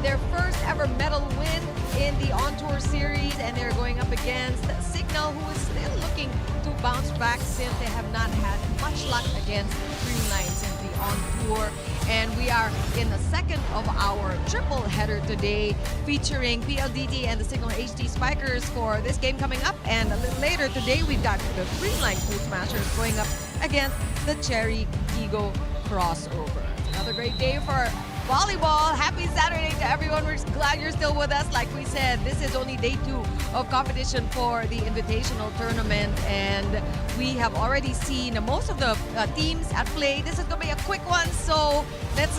their first ever medal win in the On-Tour series, and they're going up against Cignal, who is still looking to bounce back since they have not had much luck against Streamline since the On-Tour. And we are in the second of our triple header today, featuring Pldt and the Cignal HD Spikers for this game coming up. And a little later today, we've got the Streamline Cool Smashers going up against the Cherry Eagle crossover. Another great day for volleyball. Happy Saturday to everyone. We're glad you're still with us. Like we said, this is only day 2 of competition for the Invitational tournament, and we have already seen most of the teams at play. This is going to be a quick one, so let's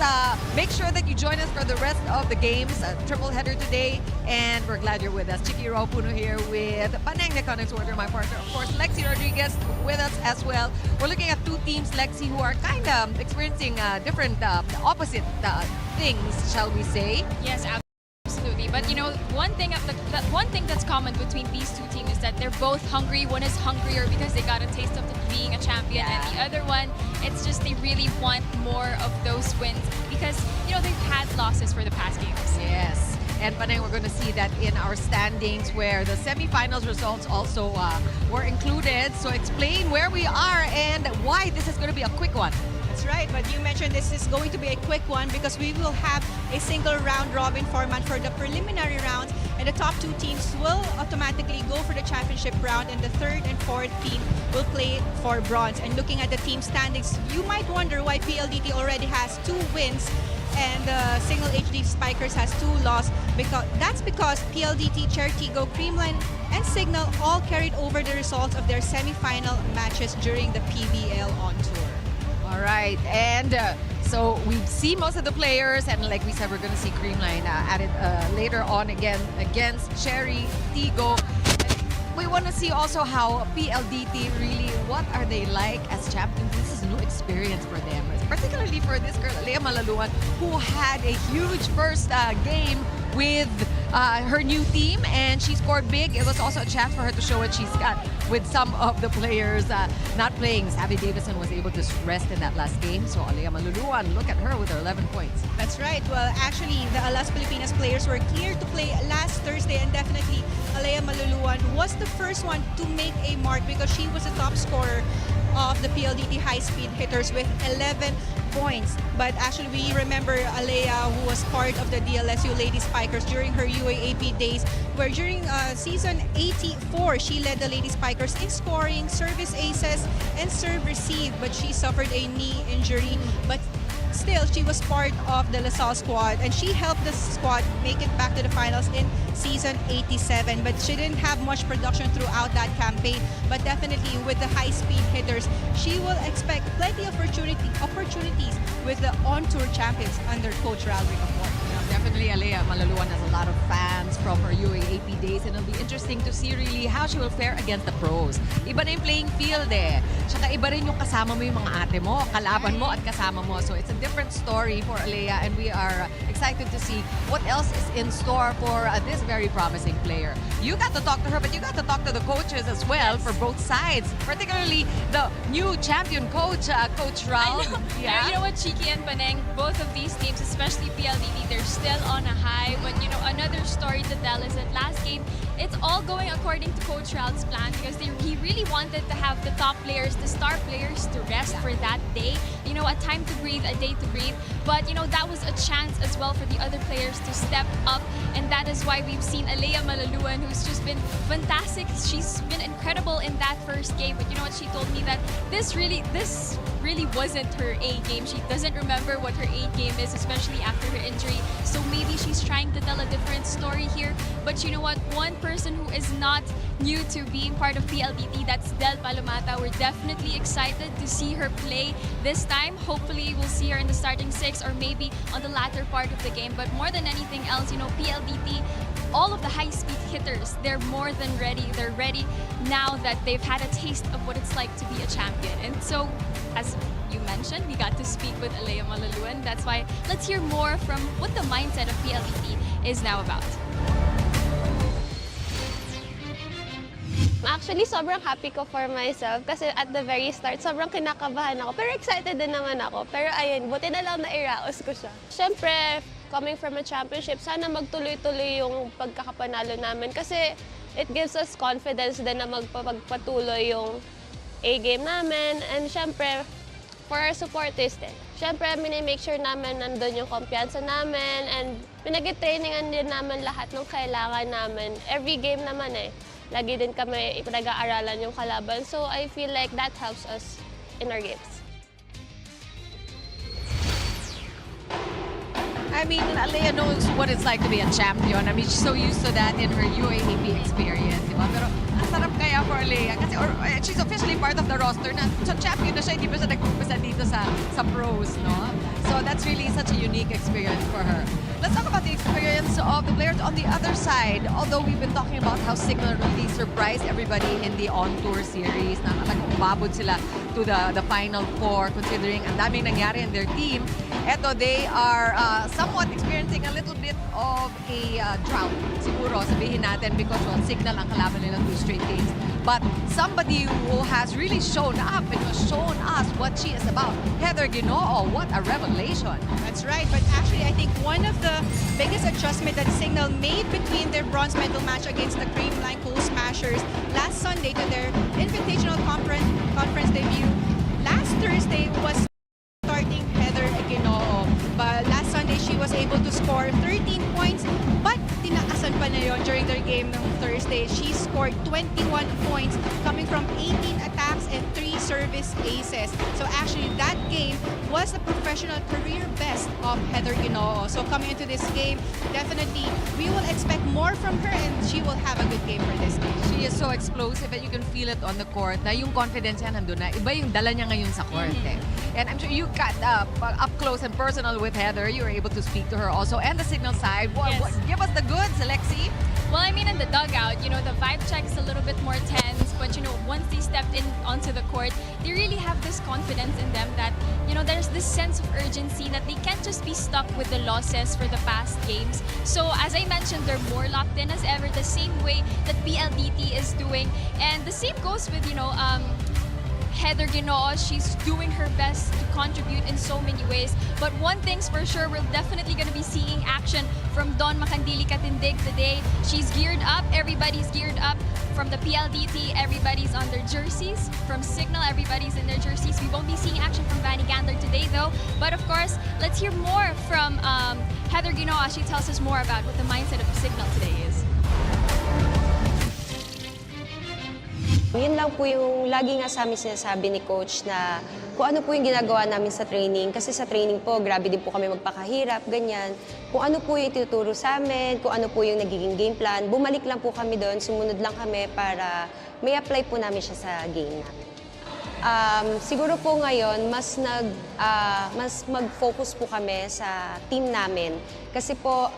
make sure that you join us for the rest of the games. Triple header today, and we're glad you're with us. Chiki Raupuno here with Paneng Neconics Order, my partner. Of course, Lexi Rodriguez with us as well. We're looking at 2 teams, Lexi, who are kind of experiencing different opposite things, shall we say? Yes, absolutely. But you know, one thing that's common between these 2 teams is that they're both hungry. One is hungrier because they got a taste of being a champion, and the other one, it's just they really want more of those wins because, you know, they've had losses for the past games. Yes. And Panay, we're going to see that in our standings where the semifinals results also were included. So explain where we are and why this is going to be a quick one. That's right, but you mentioned this is going to be a quick one because we will have a single round robin format for the preliminary rounds, and the top 2 teams will automatically go for the championship round, and the 3rd and 4th team will play for bronze. And looking at the team standings, you might wonder why Pldt already has 2 wins and Cignal HD Spikers has 2 losses. That's because Pldt, Chertigo, Creamline, and Cignal all carried over the results of their semi-final matches during the PVL on tour. All right, and so we've seen most of the players, and like we said, we're going to see Creamline at it later on again against Cherry Tigo. We want to see also how Pldt really, what are they like as champions? This is a new experience for them, particularly for this girl, Lea Malaluan, who had a huge first game with her new team, and she scored big. It was also a chance for her to show what she's got with some of the players not playing. Savvy Davison was able to rest in that last game. So Lea Malaluan, look at her with her 11 points. That's right. Well, actually, the Las Pilipinas players were cleared to play last Thursday, and definitely Lea Malaluan was the first one to make a mark because she was the top scorer of the Pldt High Speed Hitters with 11 points. But actually, we remember Alea, who was part of the DLSU Lady Spikers during her UAAP days, where during season 84, she led the Lady Spikers in scoring, service aces, and serve receive, but she suffered a knee injury. But still, she was part of the LaSalle squad, and she helped the squad make it back to the finals in season 87. But she didn't have much production throughout that campaign. But definitely with the high-speed hitters, she will expect plenty of opportunities with the on-tour champions under Coach Ralric of Ward. Definitely, Lea Malaluan has a lot of fans from her UAAP days, and it'll be interesting to see really how she will fare against the pros. Iba na yung playing field eh. Tsaka iba rin yung kasama mo yung mga ate mo, kalaban mo at kasama mo. So it's a different story for Lea, and we are excited to see what else is in store for this very promising player. You got to talk to her, but you got to talk to the coaches as well for both sides, particularly the new champion coach, Coach Raul. Yeah. You know what, Chiki and Paneng, both of these teams, especially Pldt, they're still on a high. But you know, another story to tell is that last game, it's all going according to Coach Raul's plan because he really wanted to have the top players, the star players, to rest for that day. You know, a time to breathe, a day to breathe. But you know, that was a chance as well for the other players to step up, and that is why we've seen Lea Malaluan, who's just been fantastic. She's been incredible in that first game. But you know what, she told me that this really wasn't her A game. She doesn't remember what her A game is, especially after her injury. So maybe she's trying to tell a different story here. But you know what? One person who is not new to being part of Pldt, that's Del Palomata. We're definitely excited to see her play this time. Hopefully, we'll see her in the starting 6 or maybe on the latter part of the game. But more than anything else, you know, Pldt, all of the high-speed hitters, they're more than ready. They're ready now that they've had a taste of what it's like to be a champion. And so, as you mentioned, we got to speak with Lea Malaluan. That's why let's hear more from what the mindset of Pldt is now about. Actually, sobrang happy ko for myself kasi at the very start, sobrang kinakabahan ako. Pero excited din naman ako. Pero ayun, buti na lang na-iraos ko siya. Siyempre, coming from a championship, sana magtuloy-tuloy yung pagkakapanalo namin kasi it gives us confidence din na magpapatuloy yung A-game namin. And syempre, for our supporters din. Syempre, make sure namin nandun yung kumpiyansa namin and pinag-trainingan din namin lahat ng kailangan namin. Every game naman lagi din kami pinag-aaralan yung kalaban. So I feel like that helps us in our games. I mean, Alea knows what it's like to be a champion. I mean, she's so used to that in her UAAP experience, di ba? Pero ang sarap kaya for Alea kasi she's officially part of the roster na so champion na siya, hindi pa siya nag-umpisa dito sa pros, no? So that's really such a unique experience for her. Let's talk about the experience of the players on the other side. Although we've been talking about how Cignal really surprised everybody in the on-tour series, na talagang umabot sila to the Final Four considering ang daming nangyari in their team. Eto, they are somewhat experiencing a little bit of a drought, siguro, sabihin natin, because Cignal ang kalaban nila 2 straight games. But somebody who has really shown up and has shown us what she is about, Heather Ginoo, what a revelation. That's right, but actually I think one of the biggest adjustment that Cignal made between their bronze medal match against the Creamline Cool Smashers last Sunday to their Invitational conference debut last Thursday was starting Heather Ginoo. But last Sunday she was able to score 13 points, but tinaasan pa na yun during their game ng Thursday. She scored 21 points coming from 18 attacks and 3 service aces. So actually that game was the professional career best of Heather Ginoo. So coming into this game, definitely we will expect more from her and she will have a good game for this game. She is so explosive and you can feel it on the court na yung confidence niya nandun na. Iba yung dala niya ngayon sa court And I'm sure you got up close and personal with Heather. You were able to speak to her also. And the Cignal side. Give us the goods, Alexi. Well, I mean, in the dugout, the vibe check is a little bit more tense. But, once they stepped in onto the court, they really have this confidence in them that, there's this sense of urgency that they can't just be stuck with the losses for the past games. So, as I mentioned, they're more locked in as ever, the same way that PLDT is doing. And the same goes with, Heather Ginoo. She's doing her best to contribute in so many ways. But one thing's for sure, we're definitely going to be seeing action from Don Makandili Katindig today. She's geared up. Everybody's geared up. From the PLDT, everybody's on their jerseys. From Cignal, everybody's in their jerseys. We won't be seeing action from Vanny Gander today, though. But of course, let's hear more from Heather Ginoo as she tells us more about what the mindset of Cignal today is. Yun lang po yung lagi nga sa amin sinasabi ni Coach na kung ano po yung ginagawa namin sa training. Kasi sa training po, grabe din po kami magpakahirap, ganyan. Kung ano po yung tinuturo sa amin, kung ano po yung nagiging game plan, bumalik lang po kami doon, sumunod lang kami para may apply po namin siya sa game namin. Siguro po ngayon, mas mag-focus po kami sa team namin. Kasi po,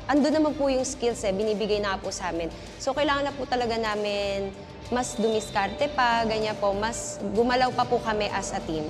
ando naman po yung skills binibigay na po sa amin. So kailangan na po talaga namin mas dumiskarte pa, ganyan po, mas gumalaw pa po kami as a team.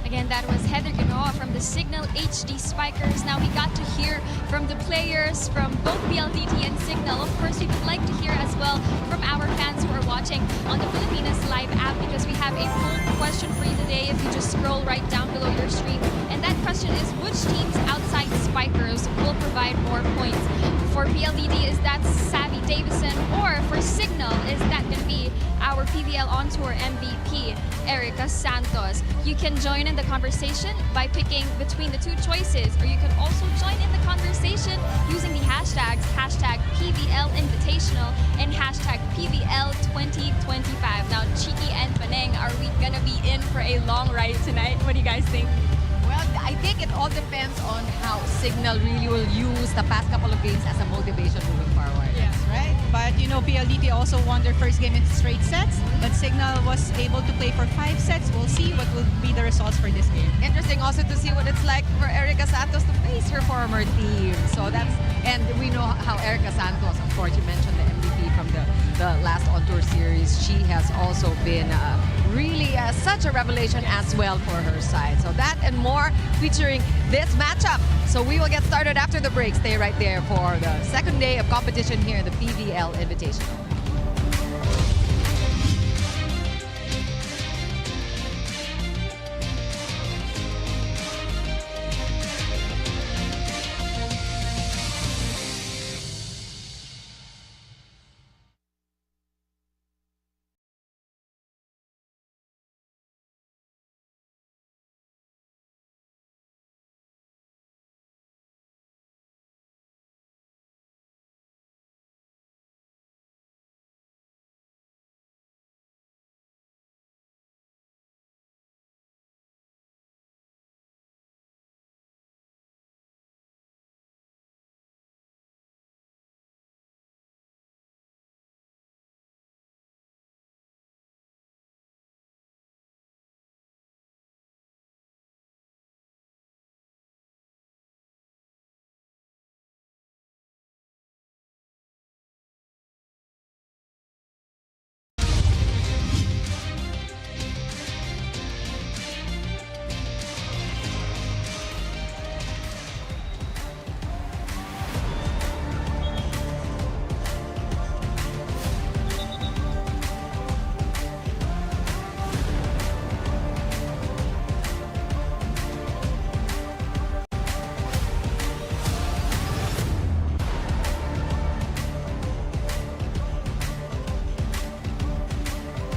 Again, that was Heather Ginoo from the Cignal HD Spikers. Now we got to hear from the players from both PLDT and Cignal. Of course, we would like to hear as well from our fans who are watching on the Pilipinas Live app because we have a poll question for you today if you just scroll right down below your stream. And that question is, which teams outside Spikers will provide more points? For PLDT, is that Savvy Davison? Or for Cignal, is that going to be our PVL On Tour MVP, Erica Santos? You can join in the conversation by picking between the two choices, or you can also join in the conversation using the hashtags #PVL Invitational and #PVL 2025. Now, Chiki and Paneng, are we going to be in for a long ride tonight? What do you guys think? Well, I think it all depends on how Cignal really will use the past couple of games as a motivation moving forward. Yes, right. But PLDT also won their first game in straight sets, but Cignal was able to play for 5 sets. We'll see what will be the results for this game. Interesting also to see what it's like for Erica Santos to face her former team. So that's, and we know how Erica Santos, of course, you mentioned the MVP from the last on-tour series. She has also been really such a revelation as well for her side. So that and more featuring this matchup. So we will get started after the break. Stay right there for the second day of competition here in the PVL Invitational.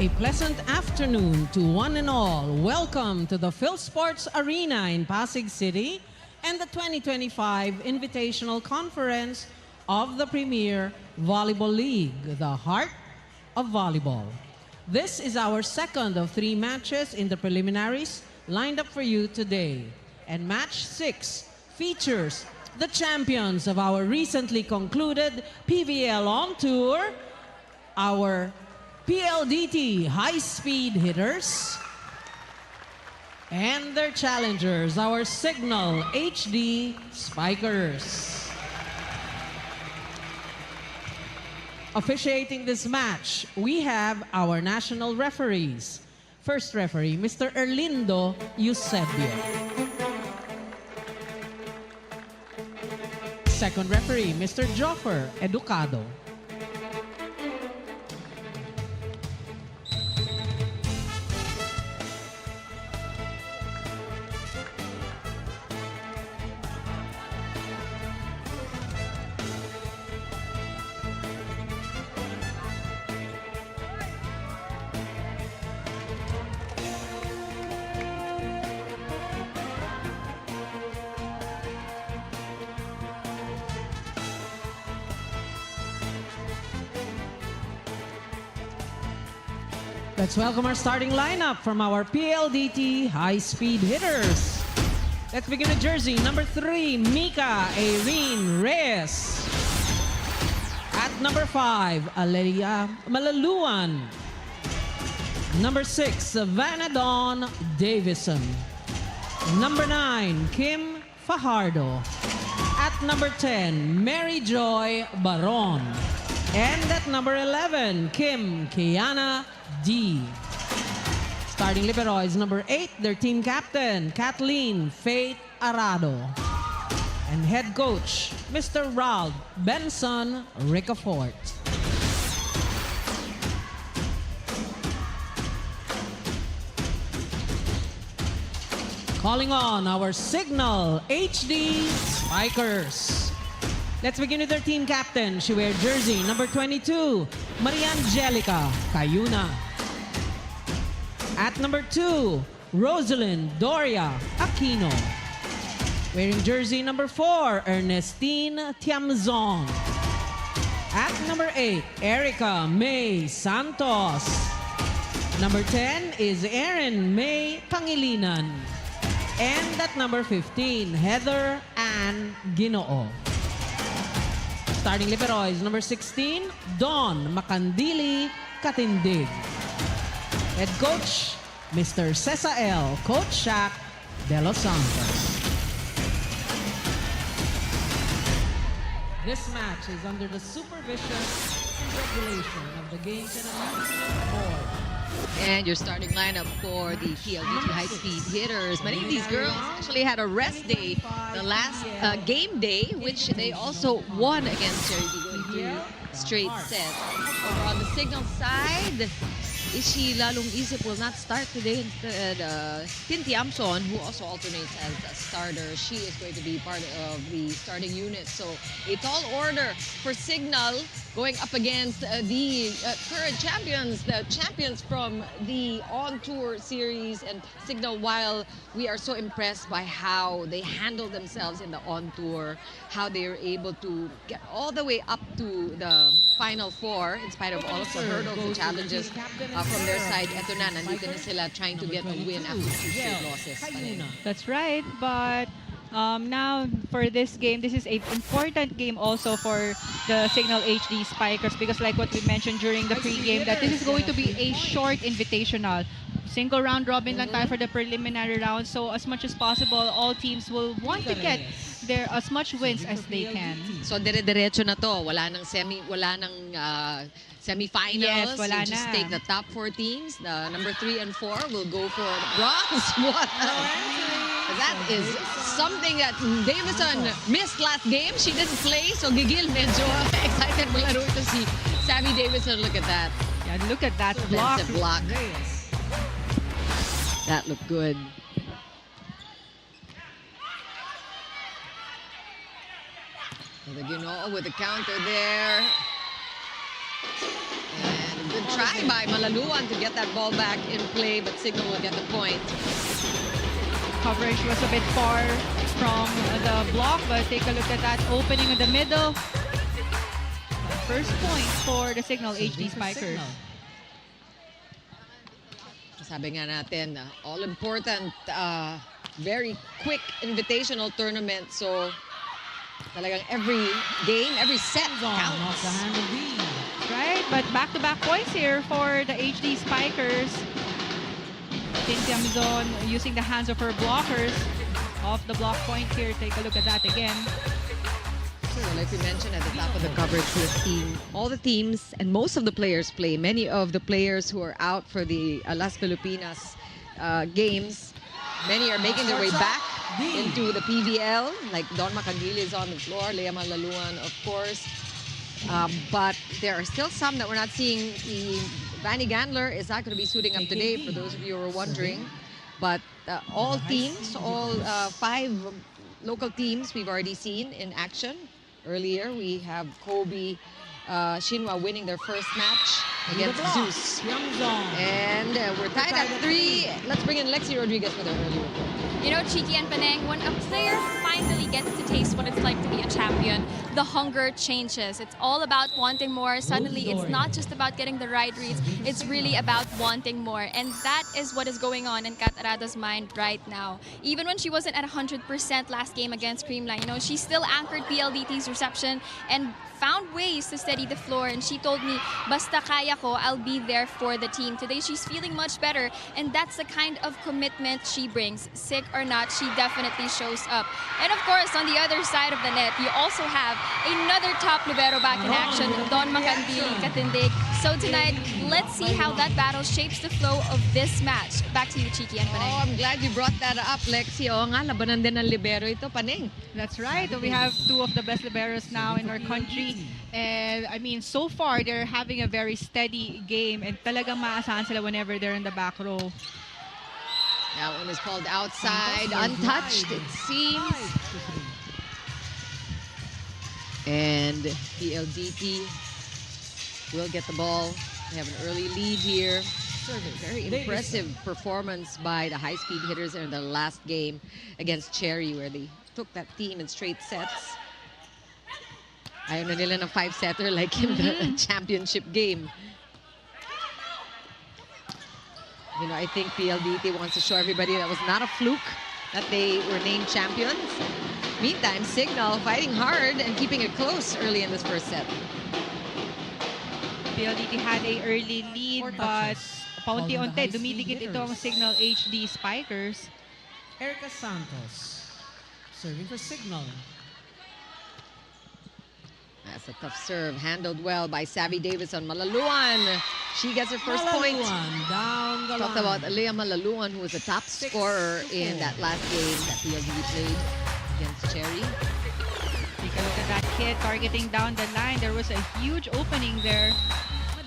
A pleasant afternoon to one and all. Welcome to the Phil Sports Arena in Pasig City and the 2025 Invitational Conference of the Premier Volleyball League, the heart of volleyball. This is our second of 3 matches in the preliminaries lined up for you today. And match 6 features the champions of our recently concluded PVL on tour, our Pldt High Speed Hitters, and their challengers, our Cignal HD Spikers. Officiating this match, we have our national referees. First referee, Mr. Erlindo Eusebio. Second referee, Mr. Joffer Educado. Let's welcome our starting lineup from our Pldt High Speed Hitters. Let's begin with jersey number 3, Mika Irene Reyes. At number 5, Alelia Malaluan. Number 6, Savannah Dawn Davison. Number 9, Kim Fajardo. At number 10, Mary Joy Baron. And at number 11, Kim Kiana D. Starting libero is number 8, their team captain, Kathleen Faith Arado. And head coach, Mr. Ralph Benson Ricafort. Calling on our Cignal HD Spikers. Let's begin with their team captain. She wears jersey number 22, Maria Angelica Cayuna. At number 2, Rosalind Doria Aquino. Wearing jersey number 4, Ernestine Tiamzong. At number 8, Erica May Santos. Number 10 is Erin May Pangilinan. And at number 15, Heather Ann Ginoo. Starting libero is number 16, Dawn Makandili Katindig. Head coach, Mr. Cesa L. Coach Shaq De Los Santos. This match is under the supervision and regulation of the Games and Amusement Board. And your starting lineup for the Pldt High Speed Hitters. Many of these girls actually had a rest day, the last game day, which they also won against Cherry going through straight sets. Over on the Cignal side, Ishi Lalong Isip will not start today. Instead, Tinti Amson, who also alternates as a starter, she is going to be part of the starting unit. So a tall order for Cignal going up against the current champions, the champions from the on-tour series. And Cignal, while we are so impressed by how they handle themselves in the on-tour, how they are able to get all the way up to the Final Four in spite of all of the hurdles and challenges from their side. Eto na, nandito na sila trying to get a win after 2 straight losses. That's right, but now for this game, this is an important game also for the Cignal HD Spikers, because like what we mentioned during the pre-game, that this is going to be a short invitational. Single round robin lang tayo for the preliminary round, so as much as possible, all teams will want to get their as much wins as they can. So dire-diretso na to, wala nang semi-finals. Yes, wala you just na. take the top 4 teams. The number 3 and 4 will go for the bronze. What? That is something that Davison missed last game. She didn't play, so Gigil medyo excited malaro ito si Sammy Davison. Look at that. Yeah, look at that block. Defensive block. That looked good. The Ginoo with the counter there. And a good try by Malaluan to get that ball back in play, but Cignal will get the point. Coverage was a bit far from the block, but take a look at that opening in the middle. First point for the Cignal HD Spikers. Sabi nga natin, all-important, very quick invitational tournament. So, talagang every game, every set counts. Right, but back-to-back points here for the HD Spikers. Tintiamzon using the hands of her blockers. Off the block point here, take a look at that again. So, like we mentioned at the top of the coverage, this team, all the teams and most of the players play. Many of the players who are out for the Las Filipinas games, many are making their way back into the PVL. Like Don Macandili is on the floor, Lea Malaluan, of course. But there are still some that we're not seeing. Vanny Gandler is not going to be suiting up today, for those of you who are wondering. But all teams, all 5 local teams we've already seen in action. Earlier, we have Kobe Shinwa winning their first match against Zeus. And we're tied at 3. Let's bring in Lexi Rodriguez for the early report. You know, Chiki and Paneng, when a player finally gets to taste what it's like to be a champion, the hunger changes. It's all about wanting more. Suddenly, it's not just about getting the right reads. It's really about wanting more. And that is what is going on in Kat Arada's mind right now. Even when she wasn't at 100% last game against Creamline, you know, she still anchored PLDT's reception and found ways to steady the floor, and she told me, basta kaya ko, I'll be there for the team. Today, she's feeling much better, and that's the kind of commitment she brings. Sick or not, she definitely shows up. And of course, on the other side of the net, you also have another top libero back in action, Don Macandili Katindig. So tonight, let's see how that battle shapes the flow of this match. Back to you, Chiki and Paneng. Oh, I'm glad you brought that up, Lexi. Oo nga, labanan din ng libero ito, Paneng. That's right. We have 2 of the best liberos now in our country. And I mean, so far, they're having a very steady game and talagang maasahan sila whenever they're in the back row. That one is called outside, untouched, it seems. And PLDT will get the ball. They have an early lead here. Very impressive performance by the High Speed Hitters in the last game against Cherry, where they took that team in straight sets. Ayaw na nila ng 5-setter like in the championship game. You know, I think PLDT wants to show everybody that was not a fluke, that they were named champions. Meantime, Cignal fighting hard and keeping it close early in this first set. PLDT had a early lead, but paunti-unti, dumidikit itong Cignal HD Spikers. Erica Santos serving for Cignal. That's a tough serve, handled well by Savvy Davison. Malaluan, she gets her first point. Down the Talked about Alea Malaluan, who was the top scorer in that last game that PLDT played against Cherry. Take a look at that hit, targeting down the line. There was a huge opening there.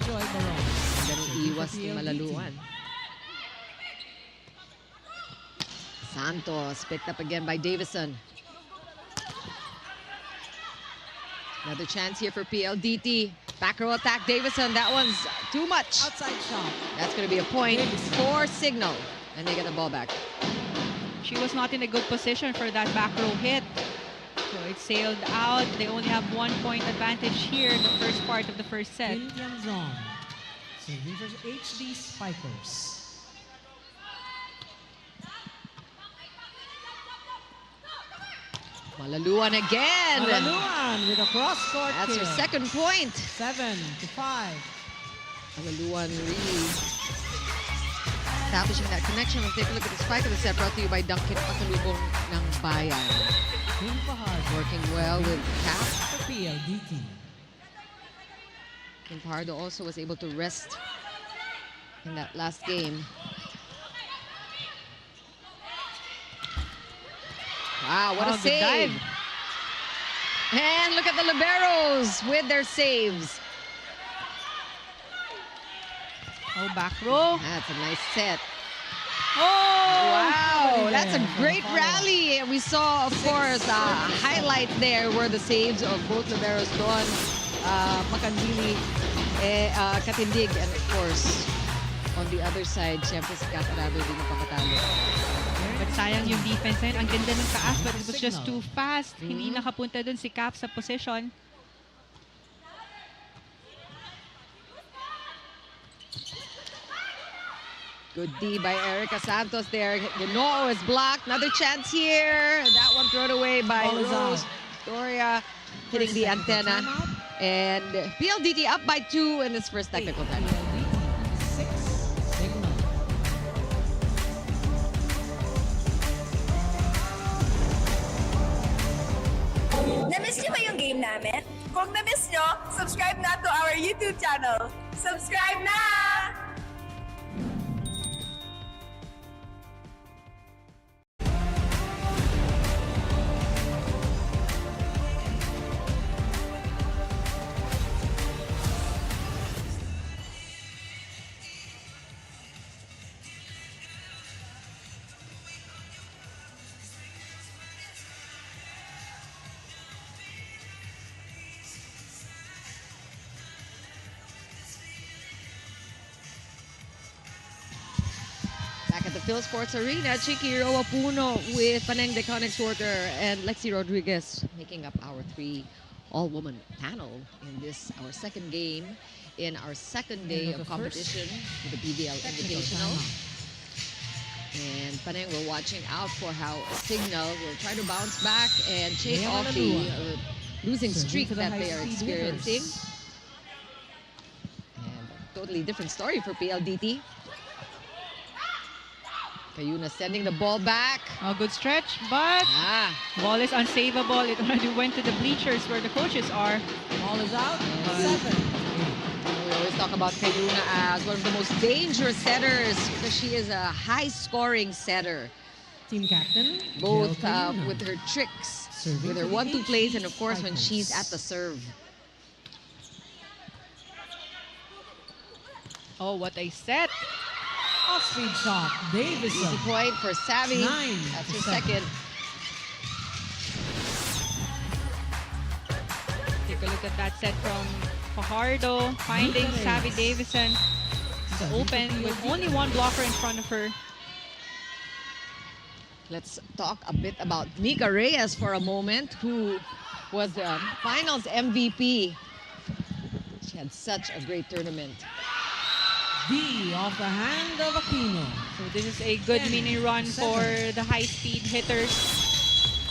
Joy Baron. And then iwas ni Malaluan. Santos picked up again by Davison. Another chance here for PLDT. Back row attack, Davison. That one's too much. Outside shot. That's going to be a point for Cignal. And they get the ball back. She was not in a good position for that back row hit. So it sailed out. They only have 1 point advantage here in the first part of the first set. Tintiamzon serving for HD Spikers. Malaluan again. Malaluan with a cross-court That's her kill. second point. 7-5. Malaluan really establishing that connection. Let's take a look at the spike of the set, brought to you by Dunkin' Pasalubong ng Bayan. Working well with Cap. For PLDT. And Pardo also was able to rest in that last game. Wow, what a good save. dive. And look at the liberos with their saves. Oh, back row. That's a nice set. Oh! Wow, that's a great rally. And we saw, of course, a highlight there were the saves of both liberos, Don Macandili Katindig, and of course, on the other side, syempre si Catarado din napakatalo. But sayang yung defense na yun. Ang ganda ng taas, but it was just too fast. Hindi nakapunta dun si Cap sa position. Good D by Erica Santos there. Ginoo is blocked. Another chance here. That one thrown away by Ball is Rose. out. Victoria hitting the antenna. And PLDT up by 2 in this first technical time. 6. Cignal. Na-miss niyo ba yung game namin? Kung na-miss niyo, subscribe na to our YouTube channel. Subscribe na! Back at the Phil Sports Arena, Chiki Roa Puno with Paneng Deconics Worker and Lexi Rodriguez making up our 3 all-woman panel in this, our second game in our second day of competition with the PVL Invitational. And Paneng, we're watching out for how Cignal will try to bounce back and shake off the losing streak that they are experiencing. And a totally different story for PLDT. Kayuna sending the ball back. A good stretch, but ball is unsavable. It already went to the bleachers where the coaches are. Ball is out. 7. We always talk about Kayuna as one of the most dangerous setters because she is a high-scoring setter. Team captain. Both Kayuna. with her tricks, Serving with her for the 1-2 plays, HD and of course when she's Spikers. at the serve. Oh, what a set. Off-speed shot. Davison. Easy point for Savvy. 9 That's to her 7. second. Take a look at that set from Fajardo, finding Savvy Davison open with only one blocker in front of her. Let's talk a bit about Nika Reyes for a moment, who was the finals MVP. She had such a great tournament. D off the hand of Aquino. So this is a good 10, mini run 7. for the high-speed hitters.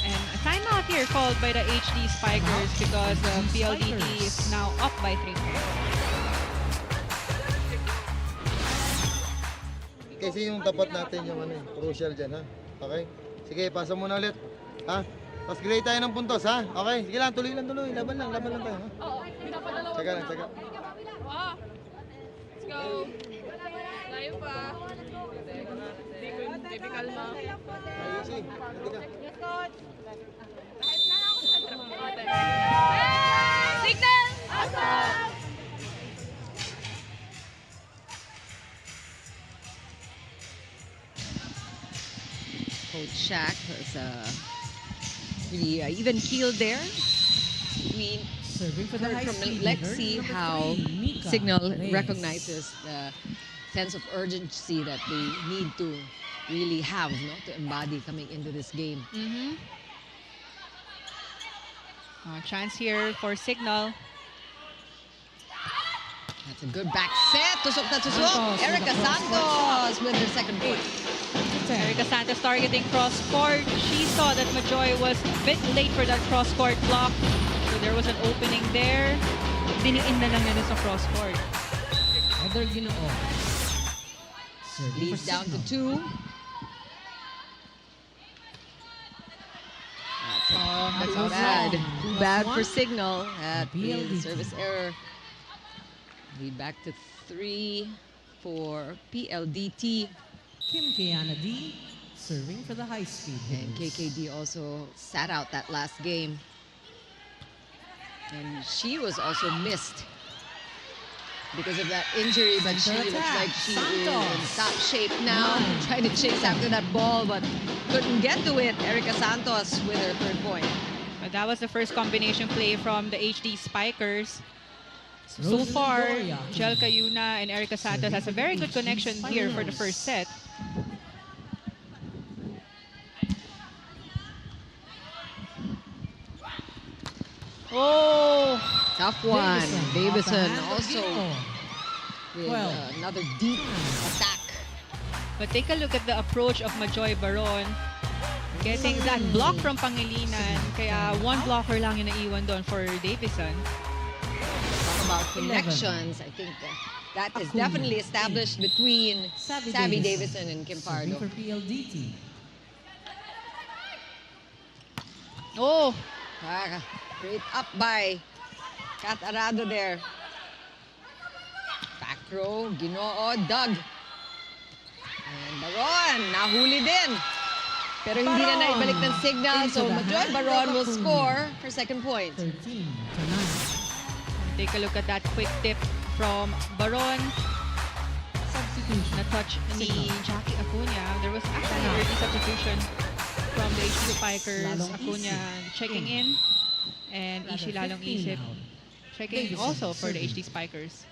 And a timeout here called by the HD Spikers because PLDT is now up by 3 points. Kasi yung tapat natin yung crucial dyan, ha? Okay? Sige, pasa muna ulit. Ha? Tapos grade tayo ng puntos, ha? Okay? Sige lang, tuloy lang, tuloy. Laban lang tayo, ha? Oo, tsaka lang, tsaka. Let's go. Layo pa. Hindi kalma. Ayusin. Hindi ka. Signal! Coach Shaq was really even keeled there. We Serving for the heard high from speed Lexi hitter, how number 3, Mika Cignal Reyes. recognizes the sense of urgency that they need to really have, no, to embody coming into this game. Chance here for Cignal. That's a good back set. Tusok na tusok. Santos with Erica the cross Santos with her second point. 10. Erica Santos targeting cross-court. She saw that Majoy was a bit late for that cross-court block. So there was an opening there. Diniin na lang nila sa cross-court. Heather Ginoo. Serving Leads for down to Cignal. 2. That's Too out. bad. wrong. Too Plus bad for one. Cignal. That PLDT. is service error. Lead back to 3 for PLDT. Kim Kiana D. Serving for the high speed And hitters. KKD also sat out that last game. And she was also missed because of that injury, but she Center looks attack. like she is in Santos. top shape now. 9. Trying to chase after that ball, but couldn't get to it. Erica Santos with her third point. But that was the first combination play from the HD Spikers. So far, Jelka Yuna and Erica Santos has a very good connection here for the first set. Oh, tough one. Davison also with Well. another deep attack. But take a look at the approach of Majoy Baron. Getting that block from Pangilinan. Kaya one blocker lang yung naiwan doon for Davison. Talk about connections. I think that is definitely established between Savvy Davison and Kim Pardo. For PLDT. Oh, Great up by Kat Arado there. Back row, Ginoo, Doug. And Baron, nahuli din. Pero hindi na naibalik ng signal. So Majoy Baron will score her second point. 13 to 9. take a look at that quick tip from Baron. Substitution. Na-touch ni Signal. Jackie Acuna. There was actually an early substitution from the HD Spikers. Lalong Acuna isip. checking in. And Ishi Lalong 15 Isip now. checking Davison also for the serving. HD Spikers.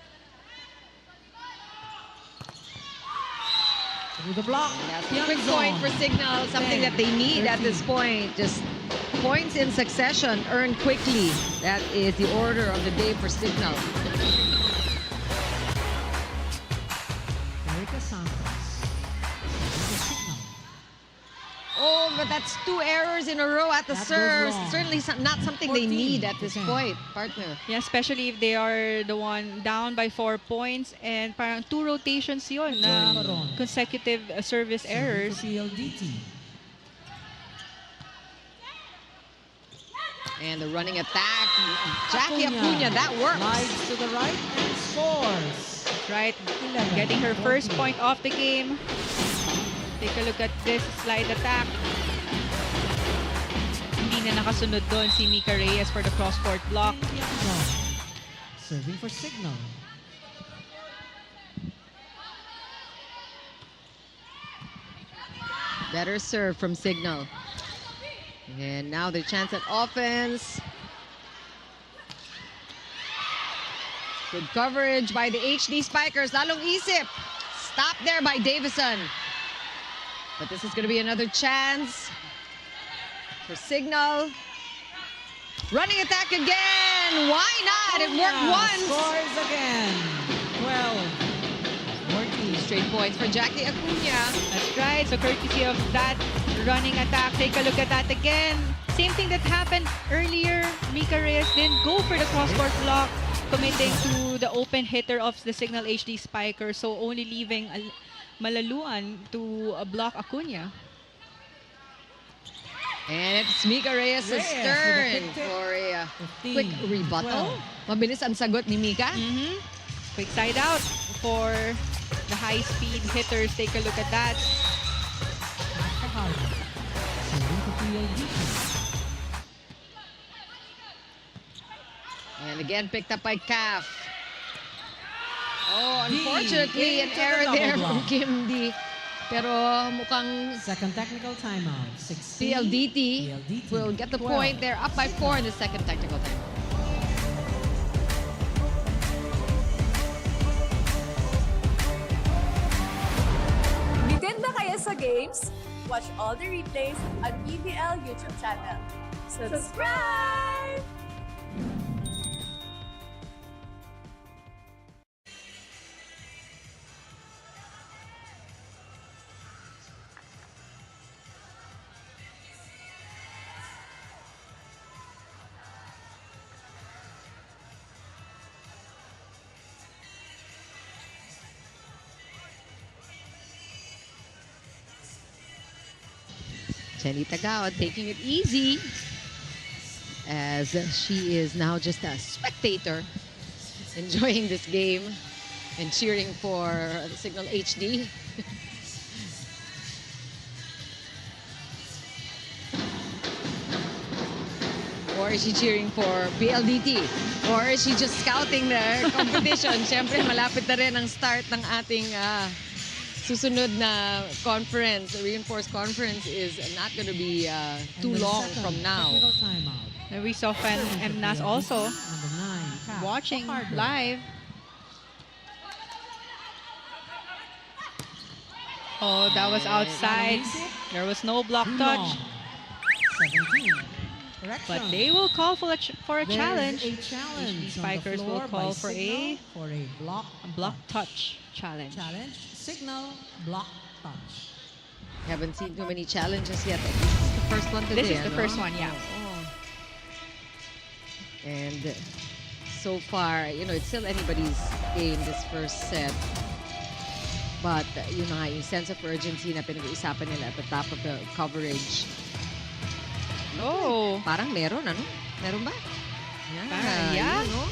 Through the block. That's a quick point for Cignal, something that they need at this point. Just points in succession, earned quickly. That is the order of the day for Cignal. Erica Santos. With the signal. Oh, but that's 2 errors in a row at the That goes serves. long. Certainly not something they 14 need at this to 10. point, partner. Yeah, especially if they are the one down by 4 points and parang 2 rotations yun na Baron. consecutive service errors. For PLDT. And the running attack. Jackie Acuna, that works. Slides to the right and scores. Right, 11, getting her first 14. point off the game. Take a look at this slide attack. Hindi na nakasunod doon si Mika Reyes for the cross-court block. Serving for Cignal. Better serve from Cignal. And now the chance at offense. Good coverage by the HD Spikers. Lalong isip. Stop there by Davison. But this is going to be another chance for Cignal. Running attack again. Why not? It worked once. Scores again. 12. 14. Straight points for Jackie Acuna. That's right, so courtesy of that running attack, take a look at that again. Same thing that happened earlier. Mika Reyes didn't go for the cross-court block, committing to the open hitter of the Cignal HD Spiker, so only leaving Malaluan to block Acuna. And it's Mika Reyes' Reyes with a turn quick tip. for a 15, quick rebuttal. 12. Mabilis ang sagot ni Mika. Quick side out for the high-speed hitters. Take a look at that. Serving for PLDT. And again, picked up by Calf. Oh, D unfortunately, an into the error double there from block. Kim D. Pero mukhang Second technical timeout. 16. PLDT PLDT will get the 12. point. They're up by 4 in the second technical time. Bitin na kayo sa games? Watch all the replays on PVL YouTube channel. Subscribe! Jenny Tagawan taking it easy as she is now just a spectator enjoying this game and cheering for Cignal HD. Or is she cheering for PLDT? Or is she just scouting their competition? Siyempre, malapit na rin ang start ng ating susunod na conference. The reinforced conference is not going to be too And the long second from now. Technical timeout. We saw Fan Serving for Mnas PLDT. also Number 9, Calf. watching Fajardo. live. Oh, that was outside. There was no block Too touch. long. 17. Correction. But they will call for a There's challenge. a challenge. HD Spikers on the floor will call by for Cignal for a block touch challenge. challenge. Signal block touch. Haven't seen too many challenges yet. This is the first one today. This is the ano? first one, yeah. Oo. And so far, it's still anybody's game this first set. But yun na nga, yung sense of urgency na pinag-uusapan nila at the top of the coverage. Oh, Parang meron, ano? Meron ba? yeah. yun, no?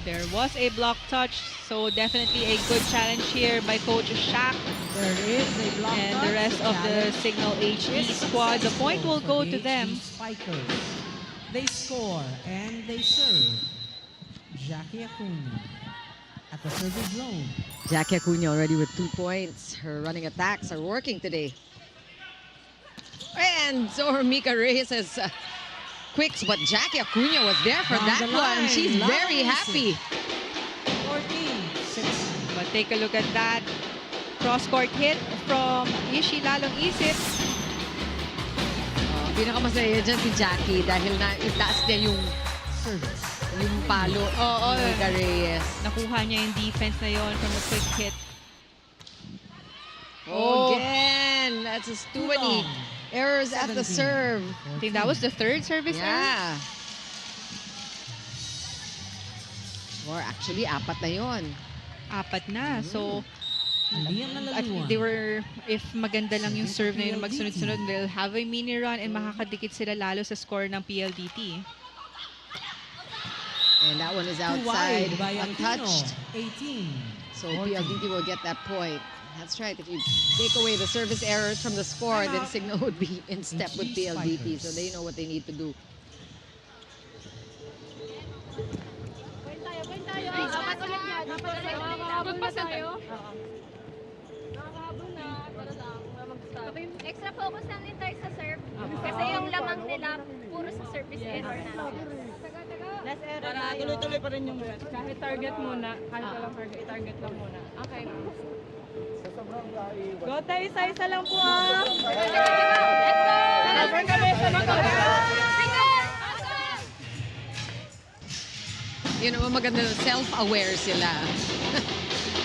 there was a block touch. So definitely a good challenge here by Coach Shaq There is a block and touch. the rest of the challenge Cignal HD is squad. The point will successful go for to the them. HD Spikers. They score and they serve. Jackie Acuna at the service zone. Jackie Acuna already with 2 points. Her running attacks are working today. And so her Mika Reyes has quicks, but Jackie Acuna was there for Down that the one. line, She's very Lawrence. happy. 14-6. But take a look at that cross-court hit from Ishi Lalong Isip. Pinakamasaya dyan si Jackie dahil itaas niya yung Service. palo ni Mika Reyes. Nakuha niya yung defense na yon from a quick hit. Oh, again, that's just too many long. errors at the 17. serve. I think that was the third service error. Yeah. Or actually, apat na yon. Apat na. So, Liam at Malaluan. they were, if maganda lang yung serve na yun, PLDT. magsunod-sunod, they'll have a mini run and makakadikit sila lalo sa score ng PLDT. And that one is Too outside, wide by untouched. Aquino. 18. So PLDT will get that point. That's right. If you take away the service errors from the score, then Cignal would be in step with PLDT. So they know what they need to do. Extra focus lang din tayo sa serve. Kasi yung lamang nila, puro sa service error na. Para tuloy-tuloy pa rin yung kahit target muna, kahit walang target, target lang muna. Okay. Go tayo, isa-isa lang po Let's go! Cover kami sa mga Yun naman maganda, self-aware sila.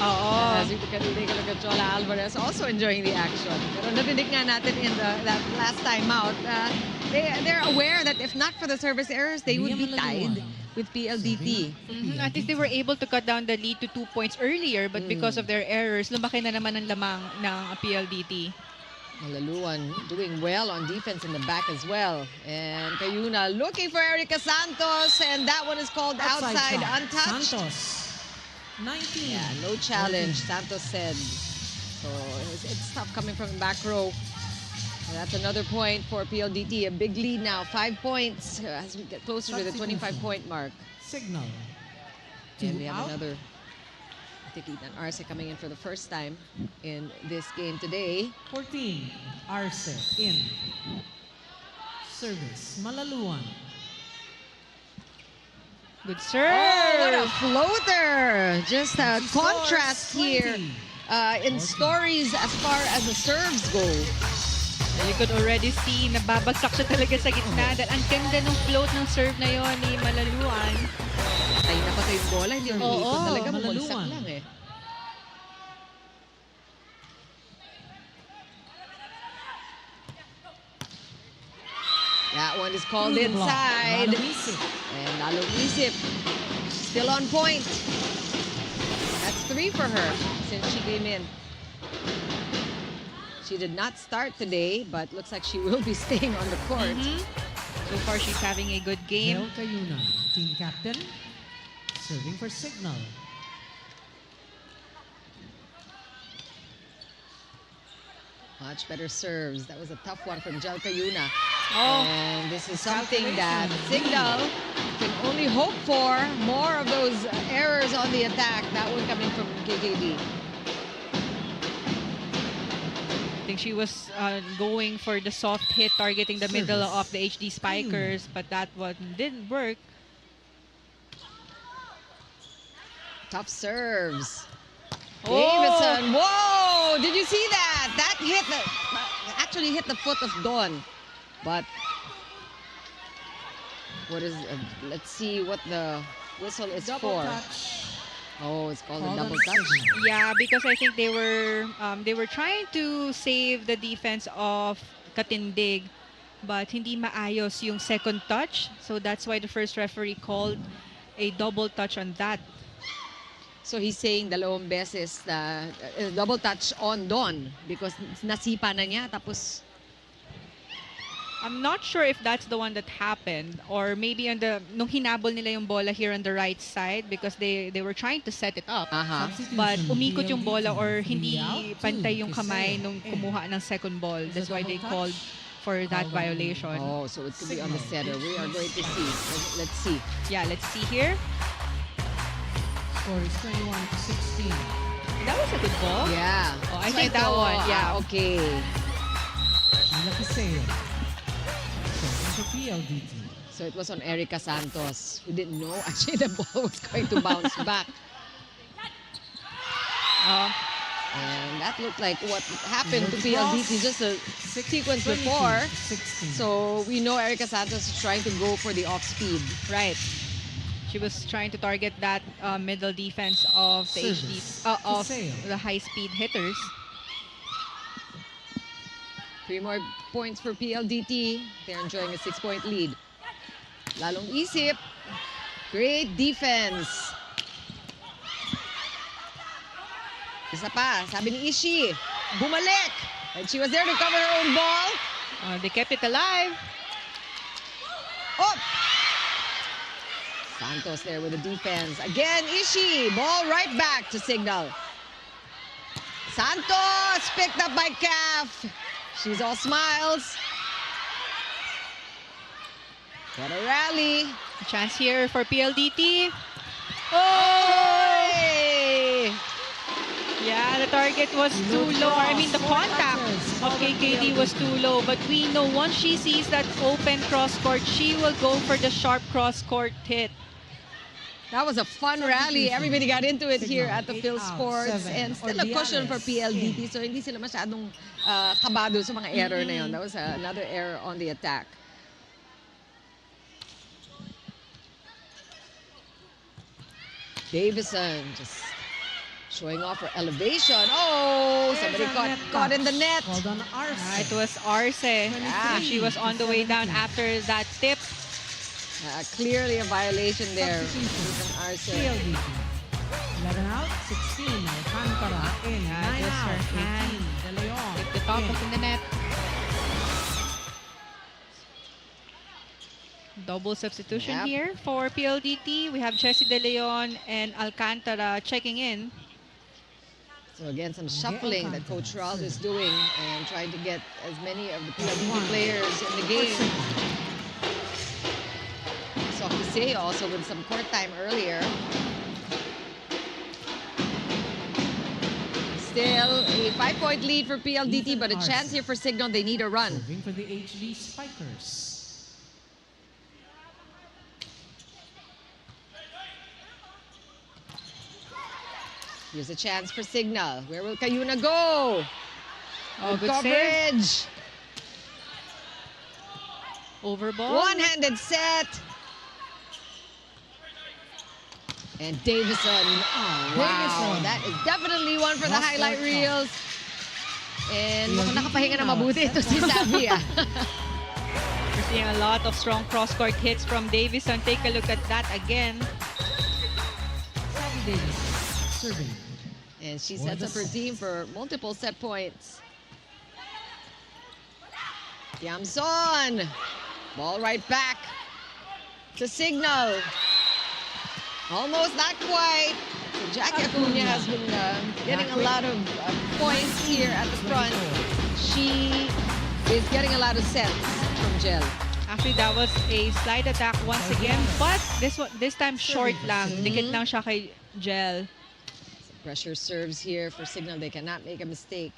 Oo. As you can take a look at Chola Alvarez also enjoying the action. Pero natinig nga natin in that last time out, they're aware that if not for the service errors, they would be tied with PLDT. At least they were able to cut down the lead to 2 points earlier, but because of their errors, lumaki na naman ang lamang ng PLDT. Malaluan doing well on defense in the back as well. And Cayuna looking for Erica Santos, and that one is called outside shot. untouched. Santos. 19. Yeah, no challenge, Santos said. So it's tough coming from the back row. And that's another point for PLDT. A big lead now, 5 points as we get closer to the 25-point mark. Signal. And we have out. another Tikitan Arce coming in for the first time in this game today. 14. Arce in. Service. Malaluan. Good serve! Oh, what a floater! Just a She contrast scores here 20. in stories as far as the serves go. You could already see nababagsak siya talaga sa gitna dahil ang ganda ng float ng serve na yon ni Malaluan. Patay na patay yung bola, hindi yung Oo, talaga, bumagsak Malaluan. lang eh. That one is called Through the block. inside. Malaluisip. And Lalo Isip still on point. That's 3 for her since she came in. She did not start today, but looks like she will be staying on the court. So far, she's having a good game. Gail Cayuna, team captain. Serving for Signal. Much better serves. That was a tough one from Jel Cayuna. Oh. And this is something that Cignal can only hope for. More of those errors on the attack. That one coming from KKD. I think she was going for the soft hit, targeting the middle Service. of the HD Spikers, but that one didn't work. Tough serves. Oh. Davison, whoa! Did you see that? That hit actually hit the foot of Dawn. But what is? Let's see what the whistle is for. Oh, it's called a double touch. Yeah, because I think they were trying to save the defense of Katindig, but hindi maayos yung second touch. So that's why the first referee called a double touch on that. So he's saying dalawang beses na double touch on Dawn because nasipa na niya tapos I'm not sure if that's the one that happened, or maybe on the nung hinabol nila yung bola here on the right side because they were trying to set it up. But umikot yung bola or hindi pantay yung kamay nung kumuha ng second ball. That's why they called for that violation. oh, so it could be on the setter. We are going to see. Let's see. Yeah, let's see here. Score is 21-16. That was a good ball. Yeah. Oh, I think that one. Yeah. Okay. Sheila Caseo. So, PLDT. So it was on Erica Santos who didn't know actually the ball was going to bounce back. And that looked like what happened to PLDT just a sequence before. 16. So we know Erica Santos is trying to go for the off speed. Right. She was trying to target that middle defense of the of the high-speed hitters. 3 more points for PLDT. They're enjoying a 6-point lead. Lalong isip. Great defense. Isa pa, sabi ni Ishi, bumalik. And she was there to cover her own ball. They kept it alive. Oh! Santos there with the defense. Again, Ishi. Ball right back to Cignal. Santos picked up by Calf. She's all smiles. What a rally. A chance here for PLDT. Oh! Yeah, the target was too low. I mean, the contact of KKD was too low. But we know once she sees that open cross-court, she will go for the sharp cross-court hit. That was a fun rally. Everybody got into it here at the Phil Sports. And still a cushion for PLDT. So hindi sila masyadong kabado sa mga error na yun. That was another error on the attack. Davison just showing off her elevation. Oh, somebody caught in the net. Called on Arce. It was Arce. Yeah, she was on the way down after that tip. Clearly a violation there. Arce. PLDT. 11 out, 16. Alcantara in. 9 just her out, hand. 18. De Leon. Hit the top of the net. Double substitution Yep. here for PLDT. We have Jessie De Leon and Alcantara checking in. So again, some shuffling that Coach Raul is doing and trying to get as many of the PLDT players in the game. So Kisei also with some court time earlier. Still a 5-point lead for PLDT, but a chance here for Cignal. They need a run. Serving for the HD Spikers. Here's a chance for Cignal. Where will Cayuna go? Oh, good coverage. save. Over ball. One-handed set. And Davison. Oh, wow. That is definitely one for the highlight reels. And mukhang nakapahinga na mabuti ito si Sabi. We're seeing a lot of strong cross-court hits from Davison. Take a look at that again. Sabi Davis. Serving. And she sets up her team for multiple set points. Yamson. Ball right back to Cignal. Almost not quite. So Jackie Acuna has been getting a lot of points here at the front. She is getting a lot of sets from Jel. Actually, that was a slide attack once again, but this time short lang. Dikit lang siya kay Jel. Pressure serves here for Cignal. They cannot make a mistake.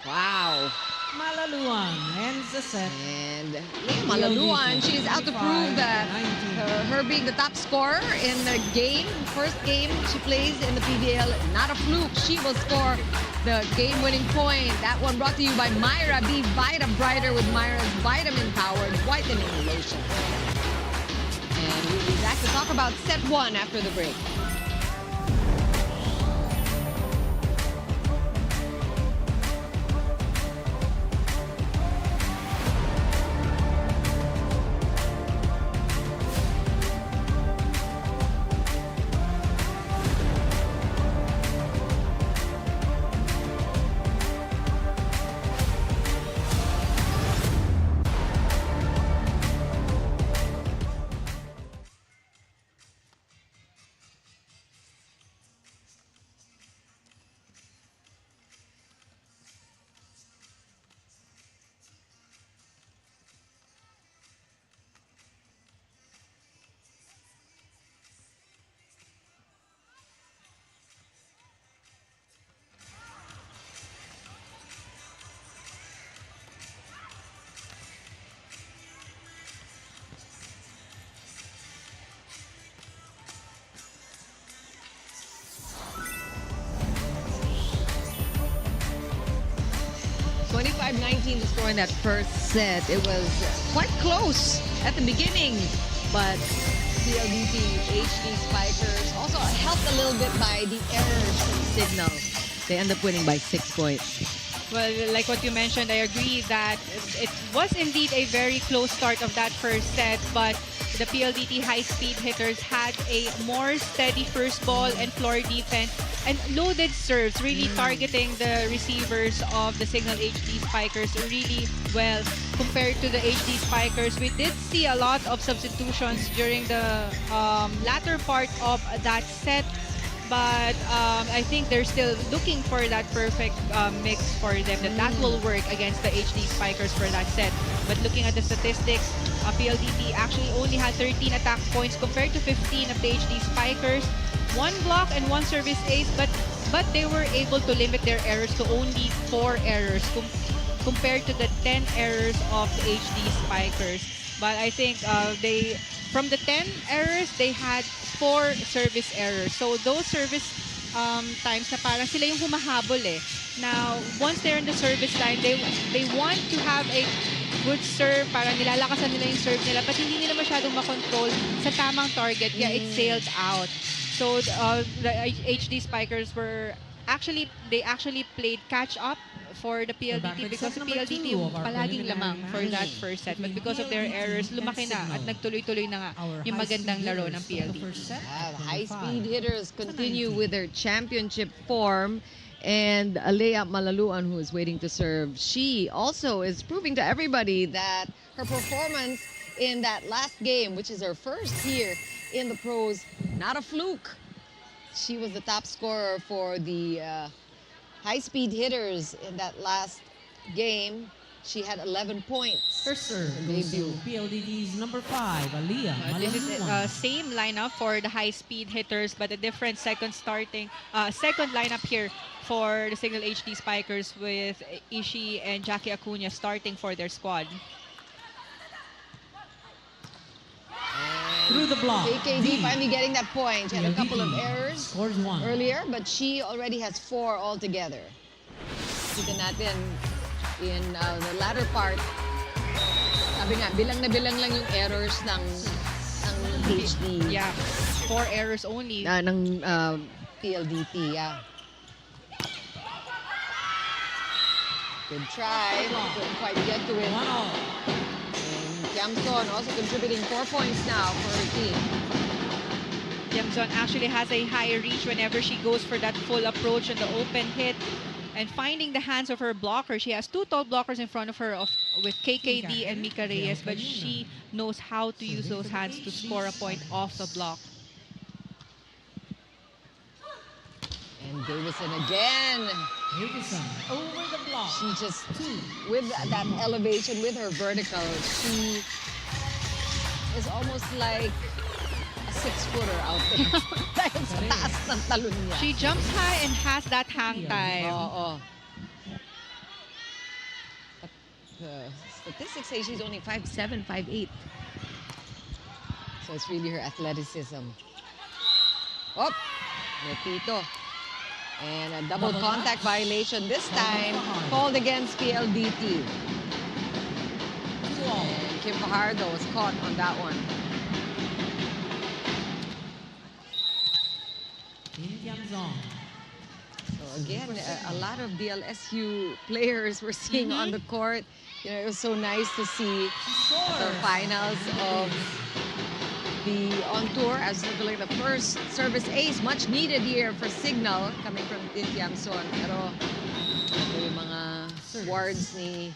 Wow. Malaluan ends the set. And Malaluan, she's out to prove that 25-19. her being the top scorer in the game, first game she plays in the PVL, not a fluke. She will score the game-winning point. That one brought to you by Myra. Be Vita Brighter with Myra's vitamin-powered whitening lotion. And we'll be back to talk about set one after the break. $25-19 to score in that first set. It was quite close at the beginning, but Pldt HD Spikers also helped a little bit by the errors from Cignal. They end up winning by 6 points. Well, like what you mentioned, I agree that it was indeed a very close start of that first set, but the Pldt High Speed Hitters had a more steady first ball and floor defense and loaded serves, really targeting the receivers of the Cignal HD Spikers really well compared to the HD Spikers. We did see a lot of substitutions during the latter part of that set, but I think they're still looking for that perfect mix for them, that will work against the HD Spikers for that set. But looking at the statistics, PLDT actually only had 13 attack points compared to 15 of the HD Spikers. 1 block and 1 service ace, but they were able to limit their errors to only 4 errors compared to the 10 errors of the HD Spikers. But I think from the 10 errors, they had 4 service errors. So those service times na parang sila yung humahabol eh. Now, once they're in the service line, they want to have a good serve, parang nilalakasan nila yung serve nila, but hindi nila masyadong makontrol sa tamang target, kaya it sailed out. So the HD Spikers they actually played catch up for the PLDT because the PLDT yung palaging lamang for that first set. But because of their errors, lumaki na at nagtuloy-tuloy na nga yung magandang laro ng PLDT. High Speed Hitters continue with their championship form. And Alea Malaluan, who is waiting to serve, she also is proving to everybody that her performance in that last game, which is her first here in the pros, not a fluke. She was the top scorer for the High Speed Hitters in that last game. She had 11 points. Her serve goes to PLDT's number 5, Alea Malaluan. This is the same lineup for the High Speed Hitters, but a different second lineup here for the Cignal HD Spikers with Ishi and Jackie Acuna starting for their squad. Through the block. KKD finally getting that point. She had a couple of errors scores 1 earlier, but she already has 4 altogether. Kita natin in the latter part, sabi nga, bilang na bilang lang yung errors ng HD. Yeah, 4 errors only. Ng PLDT, yeah. Good try, couldn't quite get to it. 1-0. Kiamson also contributing 4 points now for her team. Kiamson actually has a high reach whenever she goes for that full approach and the open hit. And finding the hands of her blocker, she has 2 tall blockers in front of her with KKD and Mika Reyes, but she knows how to use those hands to score a point off the block. And Davison again. Davison over the block. She just, with that elevation, with her vertical, she is almost like a 6-footer out there. Dahil sa taas ng talon niya. She jumps high and has that hang time. Oo. The statistics say she's only 5'7", 5'8". So it's really her athleticism. Oh, Nepito. And a double contact violation this time called against PLDT. And Kim Fajardo was caught on that one. So again, a lot of DLSU players we're seeing on the court. You know, it was so nice to see the finals of the on tour as like the first service ace, much needed here for Cignal coming from Tiamson. Pero ito yung mga awards ni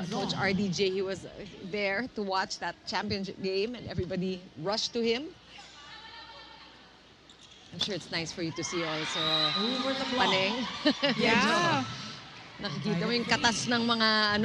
Coach RDJ. He was there to watch that championship game and everybody rushed to him. I'm sure it's nice for you to see also Paneng. Yeah. Nakikita mo yung katas ng mga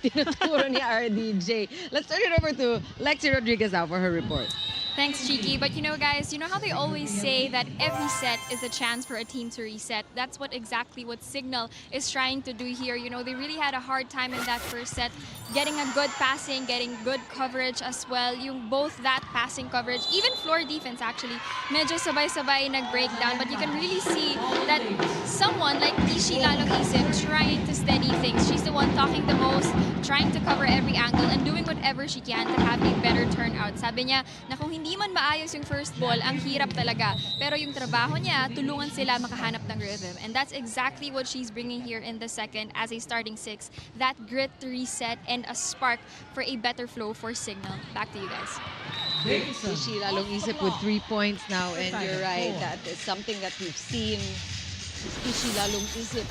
tinuturo ni RDJ. Let's turn it over to Lexi Rodriguez now for her report. Thanks, Cheeky. But you know, guys, you know how they always say that every set is a chance for a team to reset? That's exactly what Cignal is trying to do here. You know, they really had a hard time in that first set, getting a good passing, getting good coverage as well. Yung both that passing coverage, even floor defense actually, medyo sabay-sabay nag-breakdown. But you can really see that someone like Ishi Lalong Isip trying to steady things. She's the one talking the most, trying to cover every angle and doing whatever she can to have a better turnout. Sabi niya na kung hindi man maayos yung first ball, ang hirap talaga. Pero yung trabaho niya, tulungan sila makahanap ng rhythm. And that's exactly what she's bringing here in the second as a starting six. That grit to reset and a spark for a better flow for Cignal. Back to you guys. Ishi Lalong Isip with 3 points now, and you're right. That is something that we've seen Ishi Lalong Isip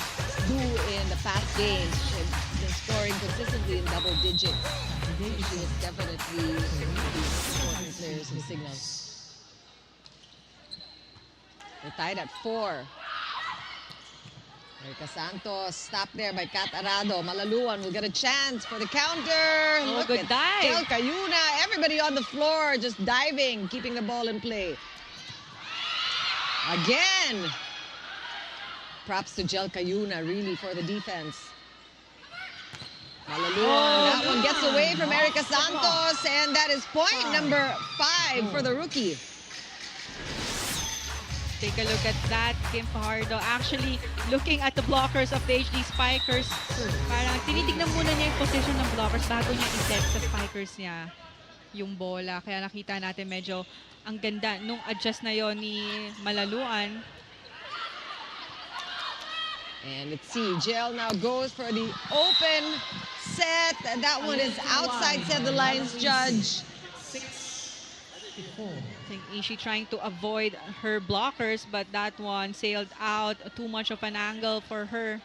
do in the past games. She's been scoring consistently in double digits. She is definitely one of the important players of Cignal. They're tied at 4. Erica Santos stopped there by Kat Arado. Malaluan will get a chance for the counter. Oh, Look good at dive. Jel Cayuna. Everybody on the floor just diving, keeping the ball in play. Again. Props to Jel Cayuna, really, for the defense. Malaluan, that one gets away from Erica Santos, and that is point number 5 for the rookie. Take a look at that, Kim Fajardo. Actually, looking at the blockers of the HD Spikers, parang tinitignan muna niya yung position ng blockers bago niya i-set sa Spikers niya yung bola. Kaya nakita natin medyo ang ganda nung adjust na yon ni Malaluan. And let's see, Jel now goes for the open set. And that one is outside, said the lines judge. I think Ishi trying to avoid her blockers, but that one sailed out. Too much of an angle for her.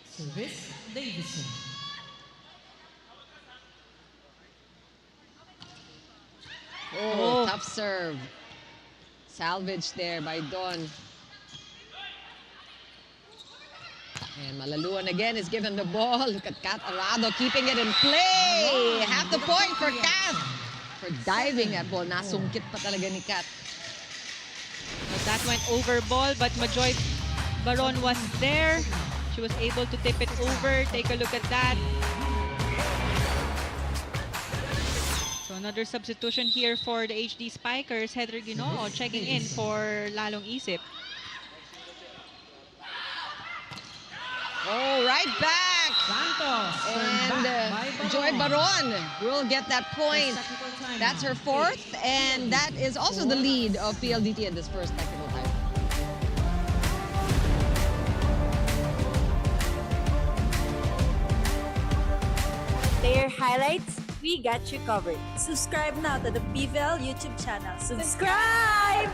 Service, Davison. Oh, tough serve. Salvage there by Don. And Malaluan again is given the ball. Look at Kat Arado keeping it in play. Half the point for Kat. For diving that ball. Nasungkit pa talaga ni Kat. But that went over ball, but Majoy Baron was there. She was able to tip it over. Take a look at that. So another substitution here for the HD Spikers. Heather Ginoo checking in for Lalong Isip. Oh, right back. Santos. And Joy Baron will get that point. That's her 4th, and that is also the lead of PLDT in this first technical time. Player highlights, we got you covered. Subscribe now to the PVL YouTube channel. Subscribe!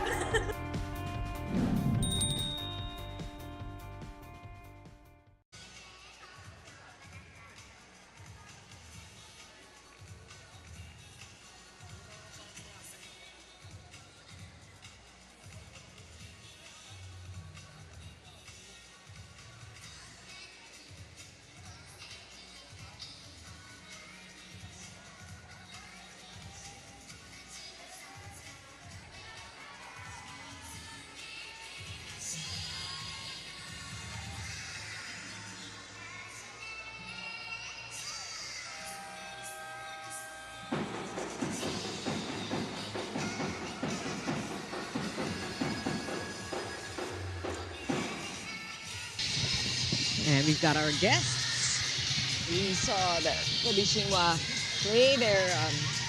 And we've got our guests. We saw the Chinois play their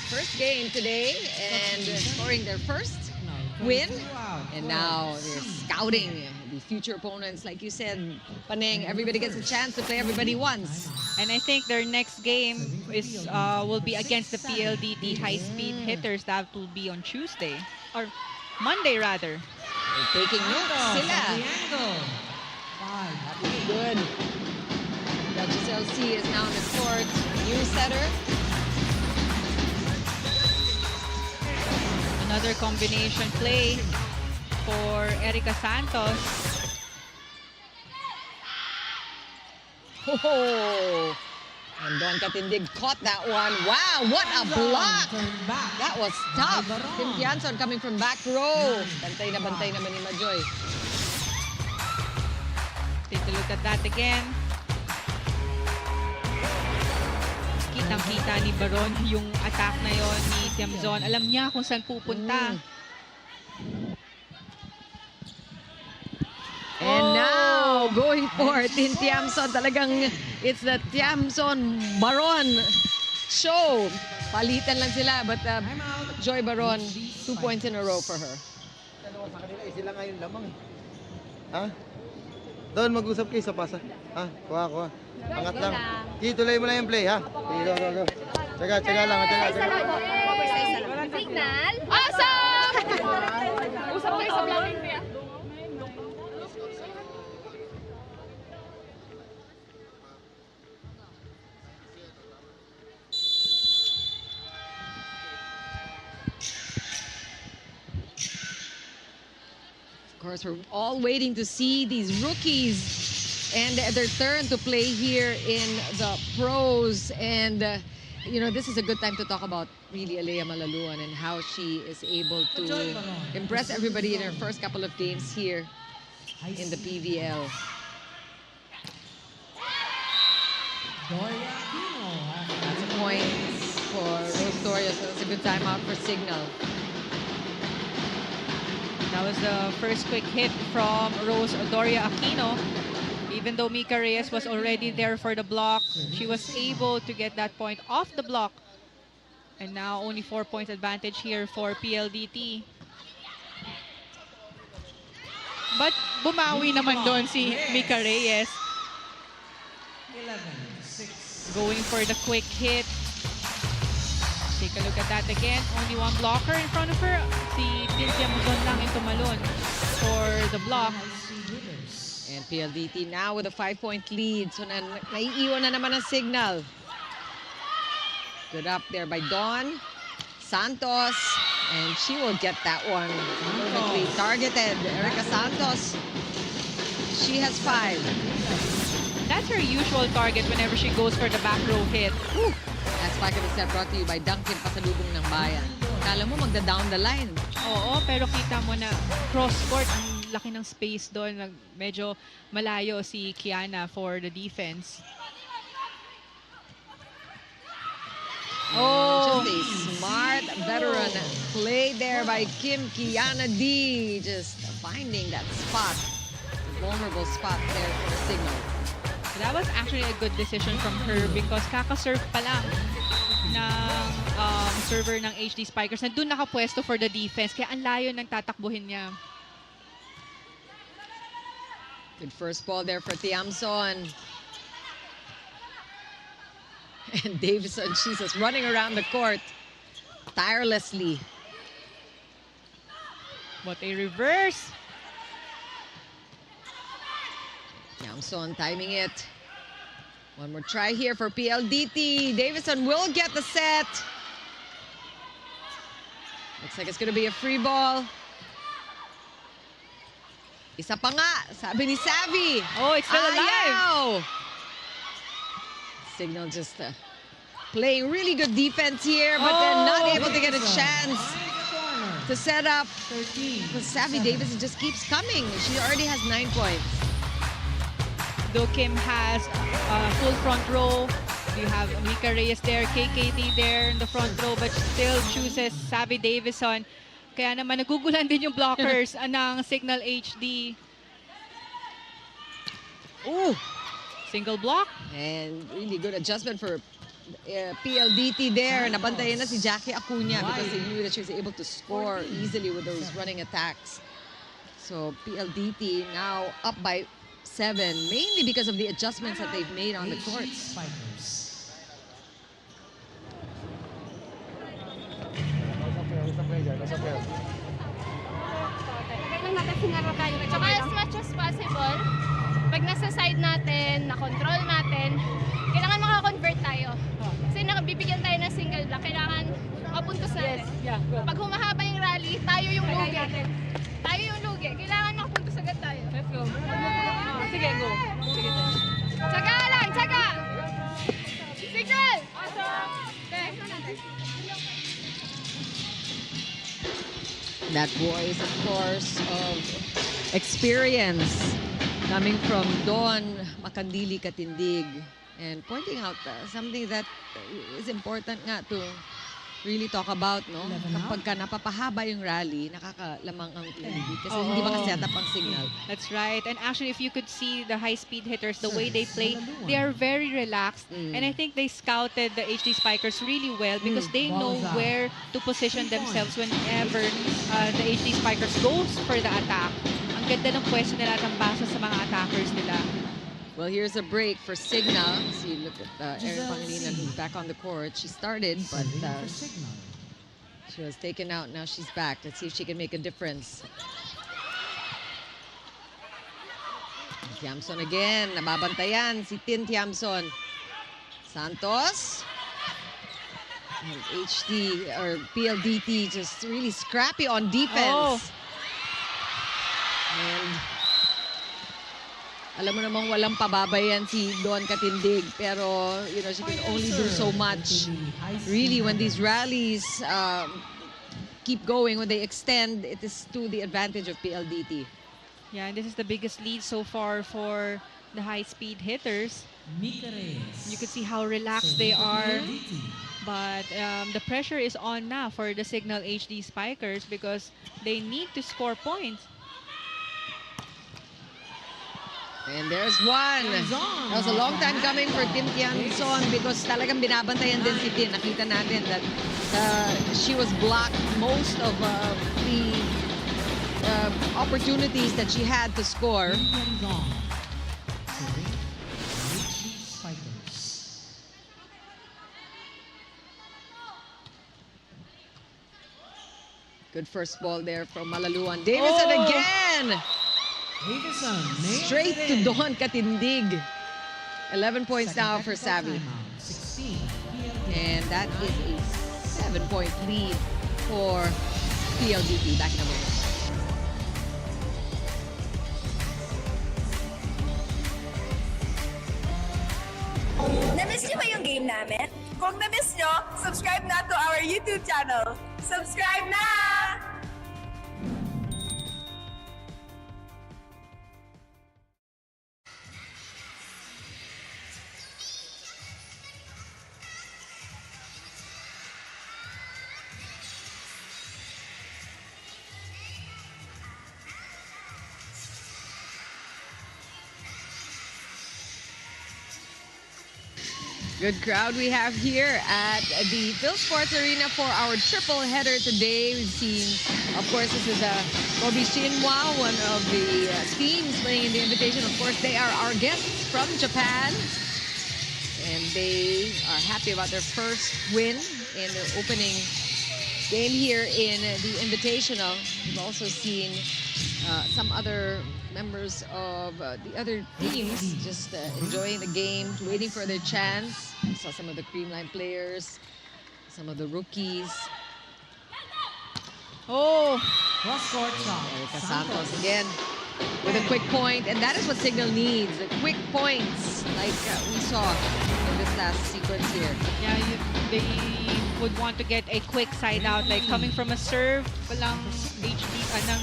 first game today and scoring their first win. And now they're scouting the future opponents. Like you said, Paneng, everybody gets a chance to play everybody once. And I think their next game is will be against the PLDT High Speed Hitters. That will be on Tuesday. Or Monday, rather. They're taking notes sila. That is good. Duchess LC is now on the court. New setter. Another combination play for Erica Santos. Oh, and Don Katindig caught that one. Wow, what a block! That was tough. Tim Tianson coming from back row. Bantay naman ni Majoy. Take a look at that again. Kitang-kita ni Baron yung attack na yon ni Tiamzon. Alam niya kung saan pupunta. And now, going for Tin Tiamson. Talagang it's the Tiamson Baron show. Palitan lang sila, but Joy Baron, 2 points in a row for her. Sa kanila, sila ngayon lamang eh. Ha? Doon, mag-usap kayo sa pasa. Ha? Kuha. Angat lang. Tuloy mo lang yung play, ha? Go. Tsaga lang. Signal. Awesome! Usap kayo sa vlogging niya. Of course, we're all waiting to see these rookies and their turn to play here in the pros. And, you know, this is a good time to talk about really Alea Malaluan and how she is able to impress everybody in her first couple of games here in the PVL. That's a point for Rose Doria, so that's a good timeout for Cignal. That was the first quick hit from Rose Doria Aquino. Even though Mika Reyes was already there for the block, she was able to get that point off the block. And now only 4 points advantage here for PLDT. But bumawi naman doon si Mika Reyes. Going for the quick hit. Take a look at that again. Only one blocker in front of her. Si Cynthia Muzon lang yung tumalon for the block. And PLDT now with a 5-point lead. So naiiwan na naman ang Cignal. Good up there by Dawn Santos. And she will get that one. Perfectly targeted. Erica Santos. She has 5. That's her usual target whenever she goes for the back row hit. Whew. That's Spiker the Set brought to you by Dunkin Pasalubong ng Bayan. Kala mo magda-down the line. Oo, pero kita mo na cross-court, ang laki ng space doon. Medyo malayo si Kiana for the defense. Oh, just a smart veteran play there by Kim Kiana D. Just finding that spot, the vulnerable spot there for Cignal. That was actually a good decision from her because kaka-serve pa lang ng server ng HD Spikers na doon nakapwesto for the defense. Kaya ang layo ng tatakbuhin niya. Good first ball there for Tiamson. And Davison, she's just running around the court tirelessly. What a reverse. Tiamson timing it. One more try here for PLDT. Davison will get the set. Looks like it's going to be a free ball. Isa pa nga, sabi ni Savvy. Oh, it's still alive. Cignal just playing really good defense here, but they're not able to get a chance to set up. Because Savvy Davison just keeps coming. She already has 9 points. Though Kim has full front row, you have Mika Reyes there, KKD there in the front row, but still chooses Savvy Davison. Kaya naman nagugulan din yung blockers ng Cignal HD. Ooh, Single block. And really good adjustment for PLDT there. Nabantayan na si Jackie Acuña because they knew that she was able to score easily with those running attacks. So PLDT now up by 7, mainly because of the adjustments that they've made on the courts. Tsaka as much as possible, pag nasa side natin, na-control natin, kailangan makakonvert tayo. Kasi nakabibigyan tayo ng single block, kailangan mapuntos natin. Pag humahaba yung rally, tayo yung lugi. Tayo yung lugi. Kailangan makapuntos agad tayo. Let's go. Sige, go. Sige, Tsaga lang, tsaga! Signal! That voice, of course, of experience coming from Don Makandili Katindig, and pointing out something that is important nga to really talk about, no? Kapag ka napapahaba yung rally, nakakalamang ang PLDT kasi hindi makaset up ang signal. That's right. And actually, if you could see the high-speed hitters, the way they play, they are very relaxed. And I think they scouted the HD Spikers really well because they know where to position themselves whenever the HD Spikers goes for the attack. Ang ganda ng pwesto nila at ang basa sa mga attackers nila. Well, here's a break for Cignal. See, look at Erin Pangilinan, who's back on the court. She started, but she was taken out. Now she's back. Let's see if she can make a difference. Tiamson again. Nababantayan si Tin Tiamson. Santos. And HD or PLDT just really scrappy on defense. And alam mo namang walang pababayan si Don Katindig, pero you know, she can only do so much. Really, when these rallies keep going, when they extend, it is to the advantage of PLDT. Yeah, and this is the biggest lead so far for the high-speed hitters. You can see how relaxed they are. But the pressure is on now for the Cignal HD Spikers because they need to score points. And there's one. That was a long time coming for Tim Tianson because talagang binabantayan din si Tin. Nakita natin that she was blocked most of the opportunities that she had to score. Good first ball there from Malaluan. Davison again! Straight to Don Katindig. 11 points now for Savvy. And that is a 7-point lead for PLDT. Back in a moment. Na-miss niyo ba yung game namin? Kung na-miss niyo, subscribe na to our YouTube channel. Subscribe na! Good crowd we have here at the Phil Sports Arena for our triple header today. We've seen, of course, this is Kobe Shinwa, one of the teams playing in the Invitation. Of course, they are our guests from Japan. And they are happy about their first win in their opening game here in the Invitational. We've also seen some other members of the other teams just enjoying the game, waiting for their chance. I saw some of the Creamline players, some of the rookies. Cross court shot. Erica Santos again with a quick point, and that is what Cignal needs, quick points like we saw in this last sequence here. Yeah, they would want to get a quick side out, like coming from a serve, palang HD, ng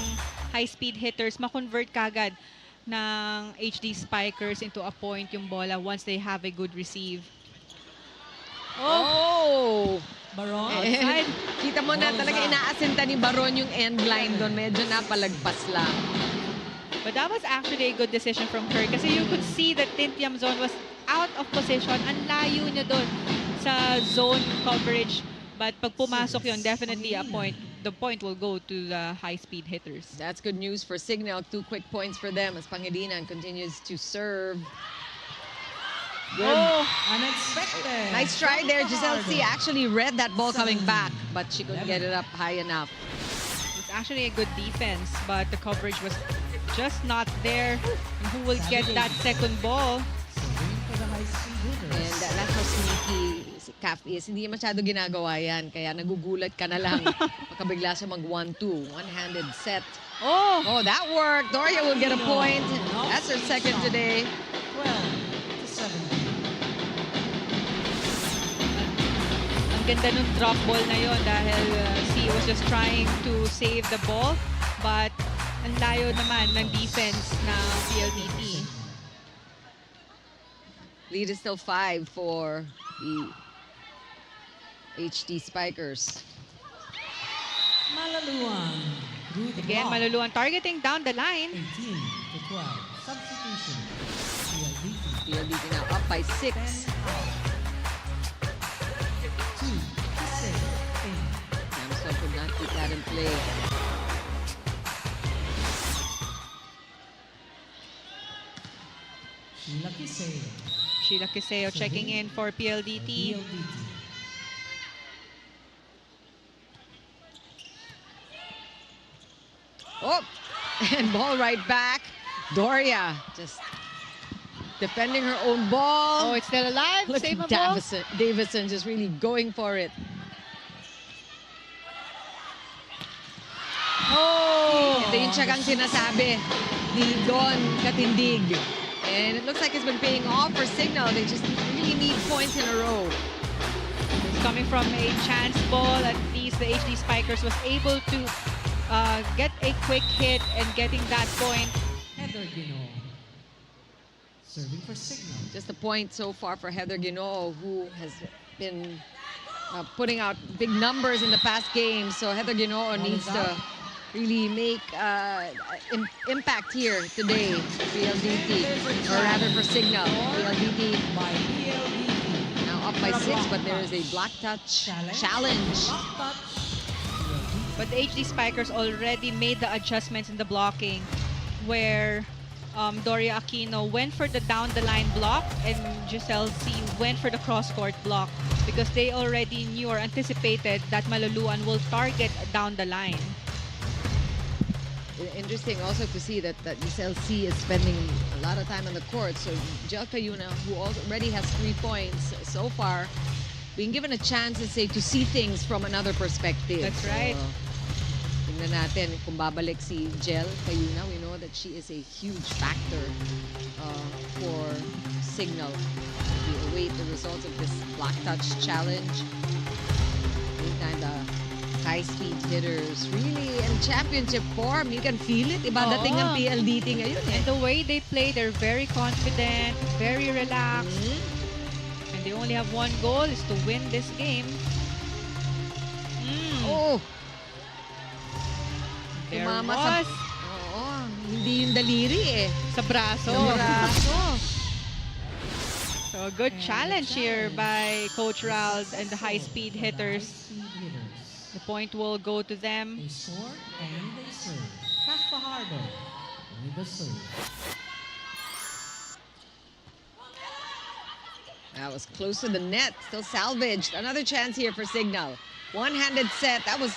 high-speed hitters, ma-convert kagad ng HD Spikers into a point yung bola once they have a good receive. Baron. And kita mo na talaga inaasinta ni Baron yung end line doon. Medyo napalagpas lang. But that was actually a good decision from her kasi you could see that Tintiam zone was out of position. Ang layo niya doon sa zone coverage. But pag pumasok yun, definitely a point. The point will go to the high-speed hitters. That's good news for Cignal. 2 quick points for them as Pangilinan continues to serve. Good. Oh, Unexpected. Nice try there. Giselle C actually read that ball coming 7, back, but she couldn't get it up high enough. it's actually a good defense, but the coverage was just not there. And who will get that second ball? Serving for the high-speed hitters. And that's how sneaky si Cap is. Hindi masyado ginagawa yan, kaya nagugulat ka na lang. Makabigla siya mag 1-2. One-handed set. Oh, Oh, that worked. Doria will get a point. That's her second today. 12-17. ang ganda nung drop ball na yon dahil C was just trying to save the ball, but ang layo naman ng defense ng PLDT. Lead is still 5 for the HD Spikers. Malaluan. Good Again, block. Maluluan targeting down the line. 18-12. Substitution. PLDT. PLDT now up by 6. 2 to 6. Samson could not keep that in play. Sheila Kiseo. Sheila Kiseo checking in for PLDT. PLDT. Oh, and ball right back. Doria just defending her own ball. Oh, it's still alive. Look Save at a ball. Davison just really going for it. Oh! Ito yung tsagang sinasabi ni Don Katindig. And it looks like it's been paying off for Cignal. They just really need points in a row. Coming from a chance ball, at least the HD Spikers was able to get a quick hit and getting that point. Heather Ginoo. Serving for Cignal. Just a point so far for Heather Ginoo, who has been putting out big numbers in the past games. So Heather Ginoo needs to really make impact here today for PLDT, or rather for Cignal. PLDT By PLDT. now up by 6, but there is a block touch challenge. Block touch. But the HD Spikers already made the adjustments in the blocking where Doria Aquino went for the down-the-line block and Giselle C went for the cross-court block because they already knew or anticipated that Maluluan will target down the line. Interesting also to see that Giselle C is spending a lot of time on the court. So Jel Cayuna, who already has 3 points so far, being given a chance, let's say, to see things from another perspective. That's right. Tingnan natin kung babalik si Jel Cayuna. We know that she is a huge factor for Cignal. We await the results of this block touch challenge. Meantime, the high-speed hitters really in championship form. You can feel it. Iba dating ng PLDT ngayon eh. And the way they play, they're very confident, very relaxed. And they only have one goal, is to win this game. Oh! There Tumama was Oo, hindi yung daliri eh. sa braso. So a good challenge here by Coach Ralph and the high-speed hitters. High-speed hitters. The point will go to them. They score and they serve. Cash Fajardo with the serve. That was close to the net. Still salvaged. Another chance here for Cignal. One-handed set. That was...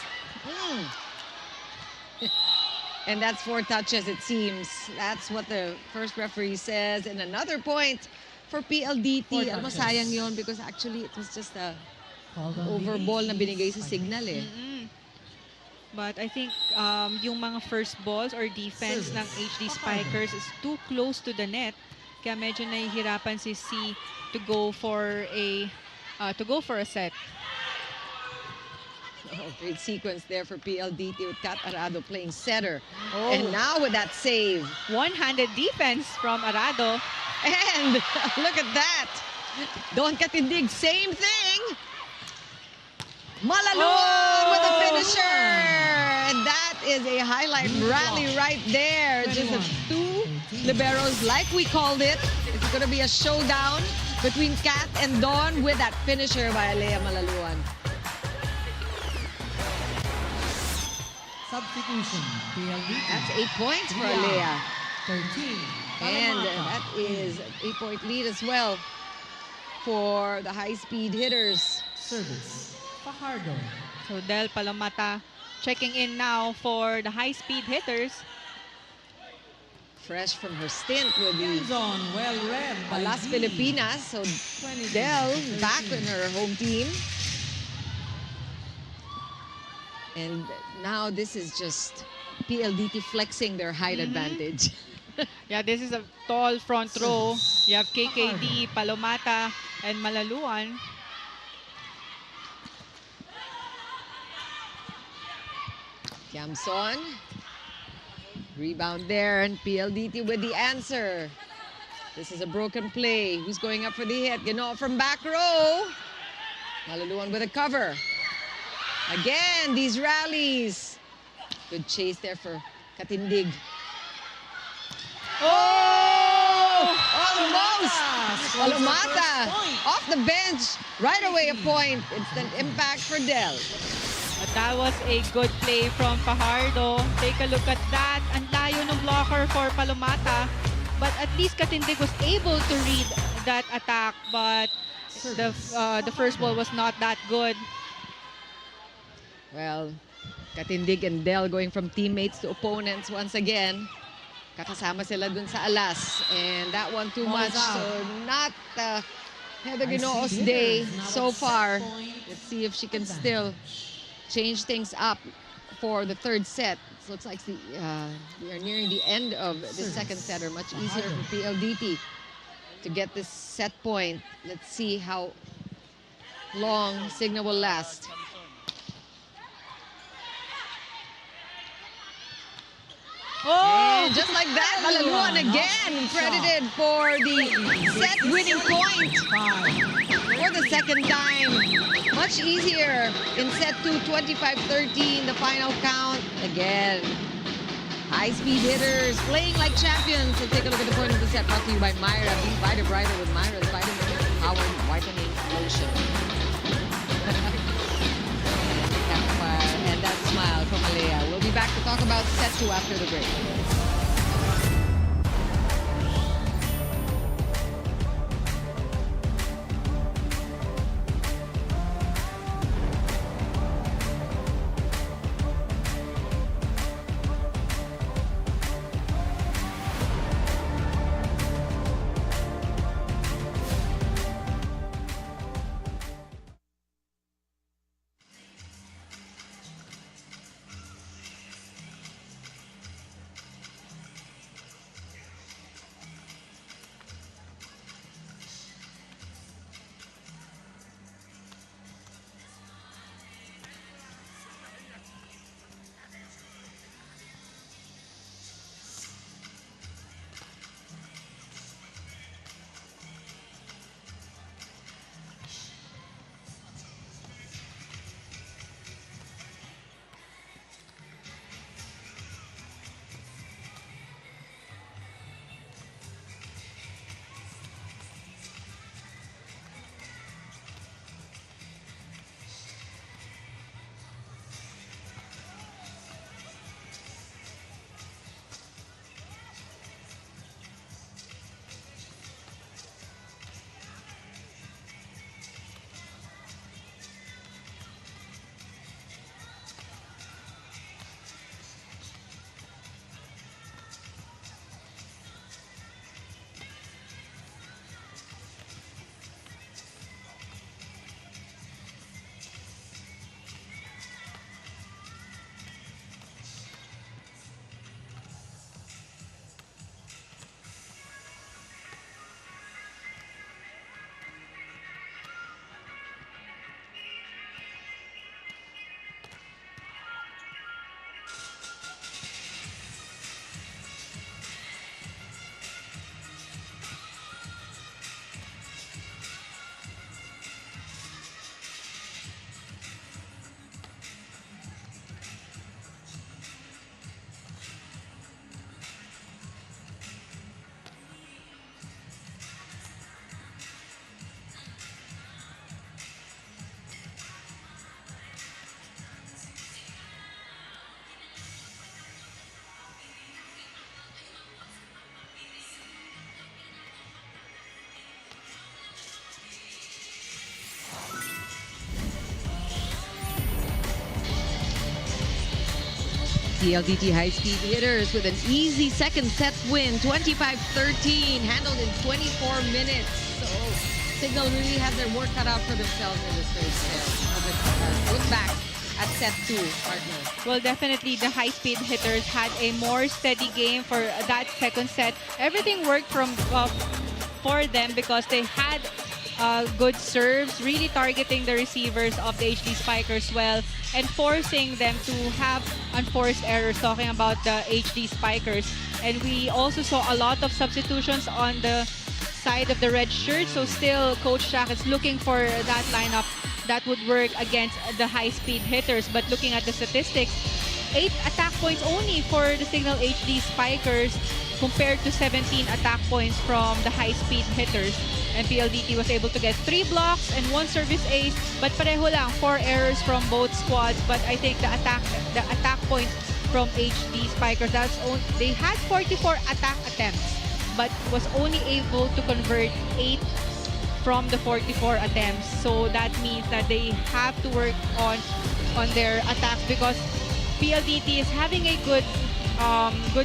And that's 4 touches, it seems. That's what the first referee says. And another point for PLDT. 4 Alam mo, touches. sayang yun because actually it was just a Called on over the ball na HD binigay sa Spikers. Cignal eh. But I think yung mga first balls or defense ng HD Spikers is too close to the net. Kaya medyo nahihirapan si C to go for a set. Oh, great sequence there for PLDT with Kat Arado playing setter. Oh. And now with that save. One-handed defense from Arado. And look at that. Don Katindig, same thing. Malaluan with a finisher. And that is a highlight rally right there. Just the two liberos, like we called it. It's going to be a showdown between Kat and Dawn with that finisher by Alea Malaluan. Substitution. PLDT. That's 8 points for Alea. 13. And Palamata. that is an 8-point lead as well for the high-speed hitters. Service. Fajardo. So Del Palamata checking in now for the high-speed hitters. Fresh from her stint with the Zone well read by Las D. Filipinas. So 22, Del 13. back in her home team. And now this is just PLDT flexing their height advantage. Yeah, this is a tall front row. You have KKD, Palomata, and Malaluan. Kiamson. Rebound there, and PLDT with the answer. This is a broken play. Who's going up for the hit? Gino from back row. Malaluan with a cover. Again, these rallies. Good chase there for Katindig. Oh! Almost! Palomata off the bench. Right away a point. Instant impact for Del. But that was a good play from Fajardo. Take a look at that. Ang layo ng blocker for Palomata. But at least Katindig was able to read that attack. But the first ball was not that good. Well, Katindig and Del going from teammates to opponents once again. Kakasama sila dun sa alas. And that one too much. So not Heather Ginoo's day so far. Let's see if she can still change things up for the third set. It looks like we are nearing the end of the second set, or much easier for PLDT to get this set point. Let's see how long Cignal will last. And just like that, Malaluan again credited for the set-winning point for the second time. Much easier in set 2, 25-13, the final count. Again, high-speed hitters playing like champions. So take a look at the point of the set, brought to you by Myra. Be Vita Brighter with Myra's vitamin-powered whitening lotion. And that smile from Alea. We'll be back to talk about set 2 after the break. PLDT High Speed Hitters with an easy second set win, 25-13, handled in 24 minutes. So Cignal really has their work cut out for themselves in this third set. Look back at set 2, partner. Well, definitely the high-speed hitters had a more steady game for that second set. Everything worked for them because they had good serves, really targeting the receivers of the HD Spikers well and forcing them to have unforced errors, talking about the HD Spikers. And we also saw a lot of substitutions on the side of the red shirt, so still Coach Jack is looking for that lineup that would work against the high-speed hitters. But looking at the statistics, 8 attack points only for the Cignal HD Spikers compared to 17 attack points from the high-speed hitters. And PLDT was able to get 3 blocks and 1 service ace, but pareho lang, 4 errors from both squads. But I think the attack points from HD Spikers, they had 44 attack attempts, but was only able to convert 8 from the 44 attempts. So that means that they have to work on their attacks because PLDT is having a good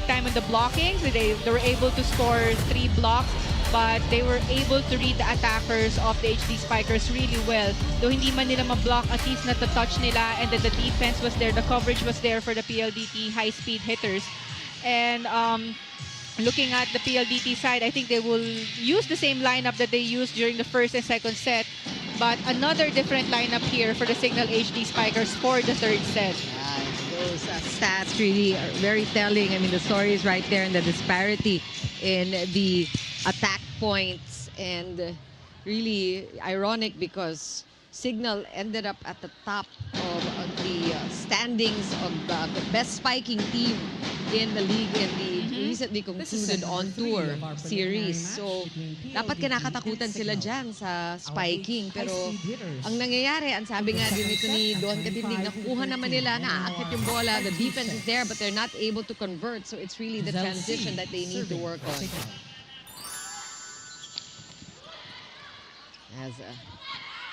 time on the blocking. So they were able to score 3 blocks, but they were able to read the attackers of the HD Spikers really well. Though hindi man nila ma-block, at least natatouch nila, and then the defense was there, the coverage was there for the PLDT high-speed hitters. And looking at the PLDT side, I think they will use the same lineup that they used during the first and second set, but another different lineup here for the Cignal HD Spikers for the third set. Those stats really are very telling. I mean, the story is right there in the disparity in the attack points, and really ironic because Cignal ended up at the top of the standings of the best spiking team in the league in the recently concluded on-tour series. So, dapat kinakatakutan sila dyan sa spiking. Pero, ang nangyayari, ang sabi nga din ito ni Don Katindig, nakukuha naman nila, naaakit yung bola, the defense is there, but they're not able to convert. So, it's really the transition that they need to work on. As a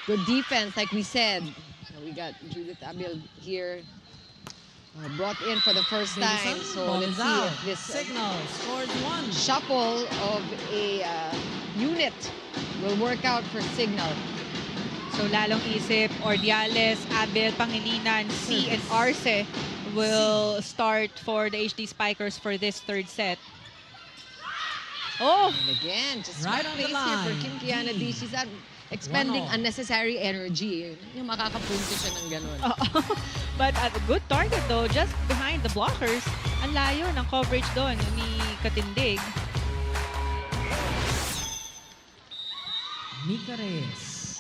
good defense, like we said. We got Judith Abil here, brought in for the first time. So let's see if this Cignal scores 1. shuffle of a unit will work out for Cignal. So lalong isip, Ordiales, Abel, Pangilinan, C, and Arce will start for the HD Spikers for this third set. Oh! And again, just Right right on the place here for line. Kim Kiana D. She's not expending 1-0. unnecessary energy. Yung makakapunto siya ng ganun. But a good target though, just behind the blockers. Ang layo ng coverage doon ni Katindig. Mika Reyes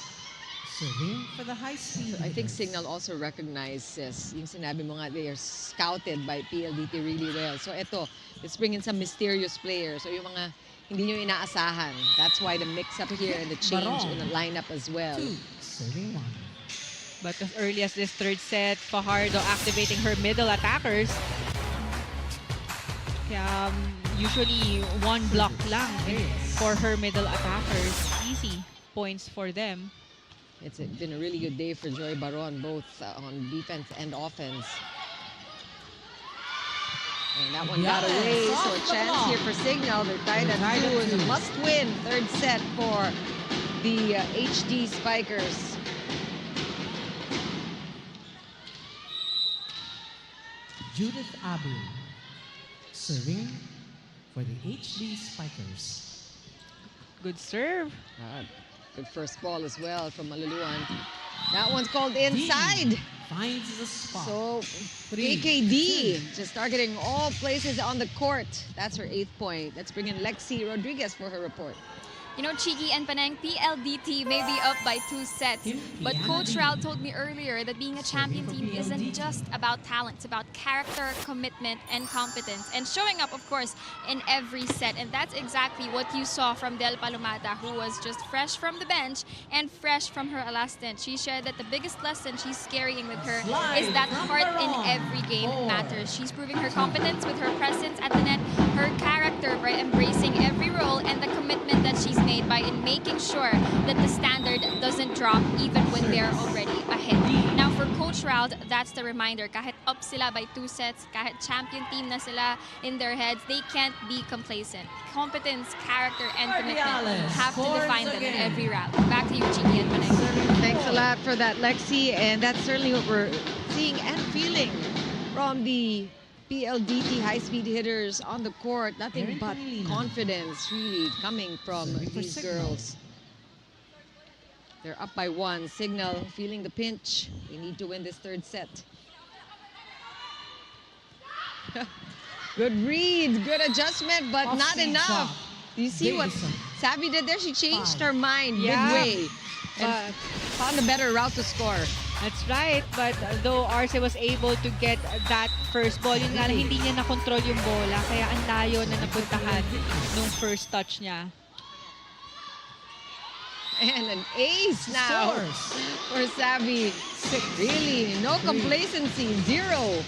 serving for the high speed. I think Cignal also recognizes, yung sinabi mo nga, they are scouted by PLDT really well. So ito, let's bring in some mysterious players. So yung mga hindi nyo inaasahan. That's why the mix-up here and the change in the lineup as well. 2 serving 1. But as early as this third set, Fajardo activating her middle attackers. Kaya usually 1 block lang for her middle attackers. Easy points for them. It's been a really good day for Joy Baron, both on defense and offense. And that one got away, so a chance here for Cignal. They're tied at 2. It's a must-win third set for the HD Spikers. Judith Abu serving for the HD Spikers. Good serve. Good first ball as well from Maluluan. That one's called inside. Finds the spot. So, 3, KKD just targeting all places on the court. That's her 8th point. Let's bring in Lexi Rodriguez for her report. You know, Chiki and Paneng, PLDT may be up by 2 sets, but Coach Rao told me earlier that being a champion team isn't just about talent. It's about character, commitment, and competence, and showing up, of course, in every set. And that's exactly what you saw from Del Palomata, who was just fresh from the bench and fresh from her last stint. She shared that the biggest lesson she's carrying with her is that heart in every game matters. She's proving her competence with her presence at the net, her character by embracing every role, and the commitment that she's made by making sure that the standard doesn't drop even when they're already ahead. Now for Coach Coach Raul, that's the reminder. Kahit up sila by 2 sets, kahit champion team na sila in their heads, they can't be complacent. Competence, character, and commitment have to define them in every round. Back to you, Chiki and Panay. Thanks a lot for that, Lexi. And that's certainly what we're seeing and feeling from the PLDT High Speed Hitters on the court. Nothing but confidence really coming from these girls. They're up by 1. Cignal feeling the pinch. They need to win this 3rd set. Good read, good adjustment, but not enough. You see what Savvy did there? She changed her mind midway and found a better route to score. That's right, but though Arce was able to get that first ball, yun nga, hindi niya na-control yung bola, kaya ang layo na napuntahan nung first touch niya. And an ace now for Savvy. Really, no complacency, 0.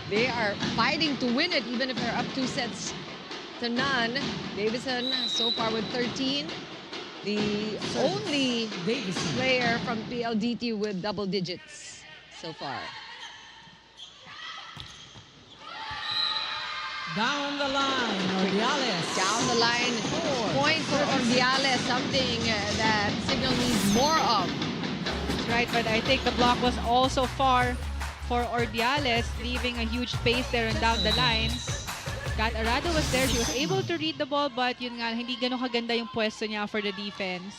They are fighting to win it, even if they're up 2 sets to none. Davison so far with 13. The only player from PLDT with double digits so far. Down the line, Ordiales. Down the line, point for Ordiales, something that Cignal needs more of. That's right, but I think the block was also far for Ordiales, leaving a huge space there and down the line. Kat Arado was there. She was able to read the ball, but yun nga, hindi ganun kaganda yung pwesto niya for the defense.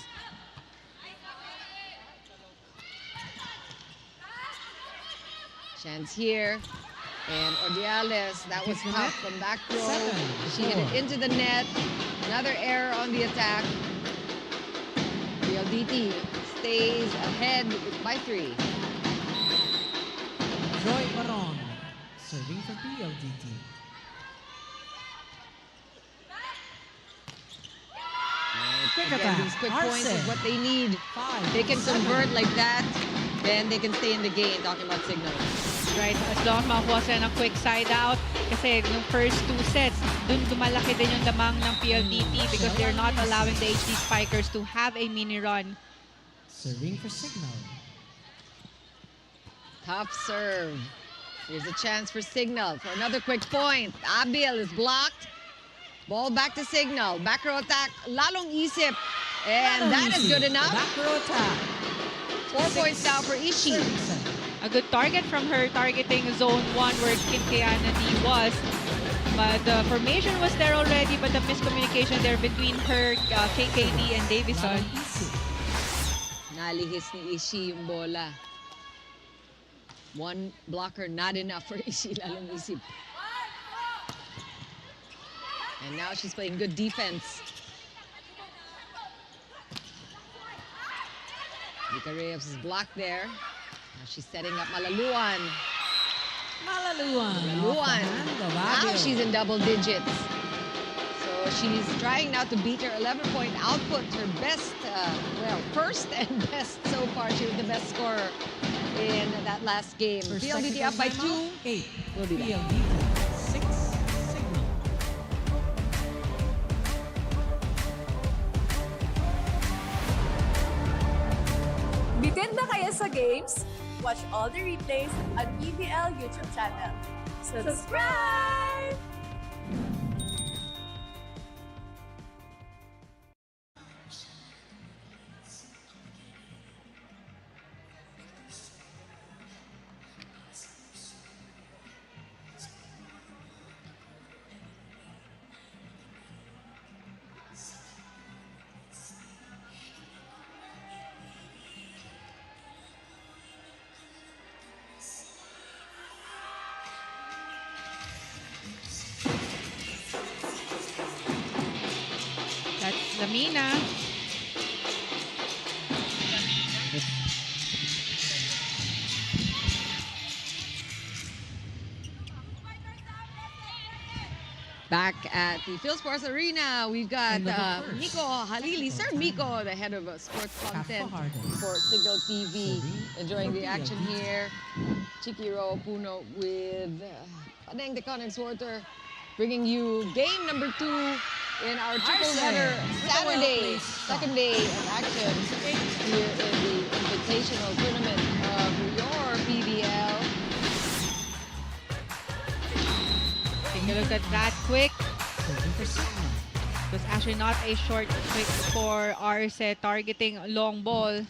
Chance here. And Ordiales, that was tough from back row. She hit it into the net. Another error on the attack. PLDT stays ahead by 3. Joy Baron serving for PLDT. Again, these quick points is what they need. They can convert like that, then they can stay in the game. Talking about Cignal. Right, as long as makakuha sila ng quick side out, kasi yung first 2 sets, dun dumalaki din yung damang ng PLDT because they're not allowing the HD Spikers to have a mini run. Serving for Cignal. Tough serve. Here's a chance for Cignal for another quick point. Abil is blocked. Ball back to Cignal. Back row attack. Lalong isip. And that is good enough. Back row attack. 4 points now for Ishi. A good target from her, targeting zone 1 where Kinkeanadi was. But the formation was there already, but the miscommunication there between her, KKD, and Davison. Nalihis ni Ishi yung bola. 1 blocker, not enough for Ishi. Lalong isip. And now she's playing good defense. Vika Reyes is blocked there. Now she's setting up Malaluan. Malaluan. Now she's in double digits. So she's trying now to beat her 11-point output. Her best, first and best so far. She was the best scorer in that last game. PLDT up by 2. 8. We'll be back. PLDT 6. Cignal. Bitin ba kayo sa games? Watch all the replays on PVL YouTube channel. Subscribe! That's Lamina. Back at the Phil Sports Arena, we've got Miko Halili. Sir Miko, the head of sports content for Cignal TV, enjoying the action here. Chikiro Puno with Paneng the Connex Water, bringing you game number 2 in our triple header Saturday, second day of action here in the Invitational tournament of your PVL. Look at that quick. Serving for Cignal. It was actually not a short quick for Arce targeting long ball.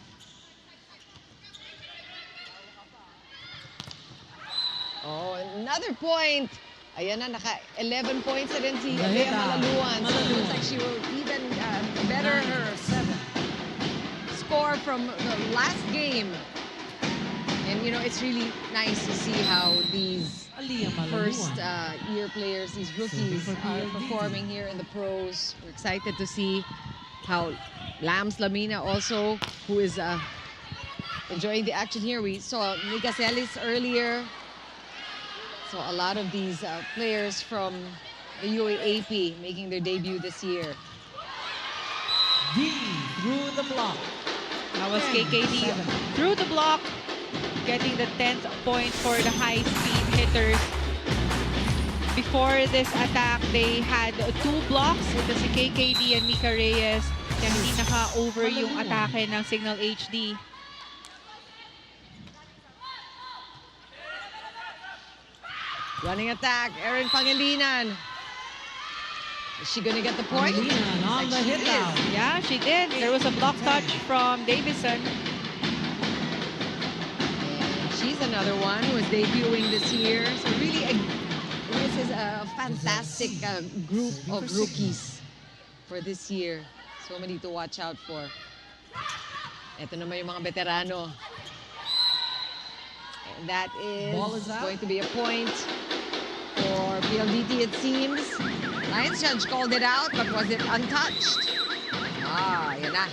Oh, another point. Ayan na, naka-11 points na rin si Lea Lea Malaluan. So it Malaluan. looks like she will even better her 7. score from the last game. And, you know, it's really nice to see how these Aliyah first Malaluan. year players, these rookies, for are PLDT. performing here in the pros. We're excited to see how Lams Lamina also, who is enjoying the action here. We saw Nika Celis earlier. So a lot of these players from the UAAP making their debut this year. D through the block. That was 10, KKD 7. through the block, getting the 10th point for the high-speed hitters. Before this attack, they had 2 blocks. Ito si KKD and Mika Reyes. Kaya hindi naka-over yung atake ng Cignal HD. Running attack, Erin Pangilinan. Is she gonna get the point? Pangilinan on the Like she hit is. out. Yeah, she did. There was a block touch from Davison. And she's another one who is debuting this year. So really, this is a fantastic group of rookies for this year. So many to watch out for. Ito naman yung mga veterano. And that Ball is is out. going to be a point for PLDT, it seems. Lions judge called it out, but was it untouched? Ah, yan na.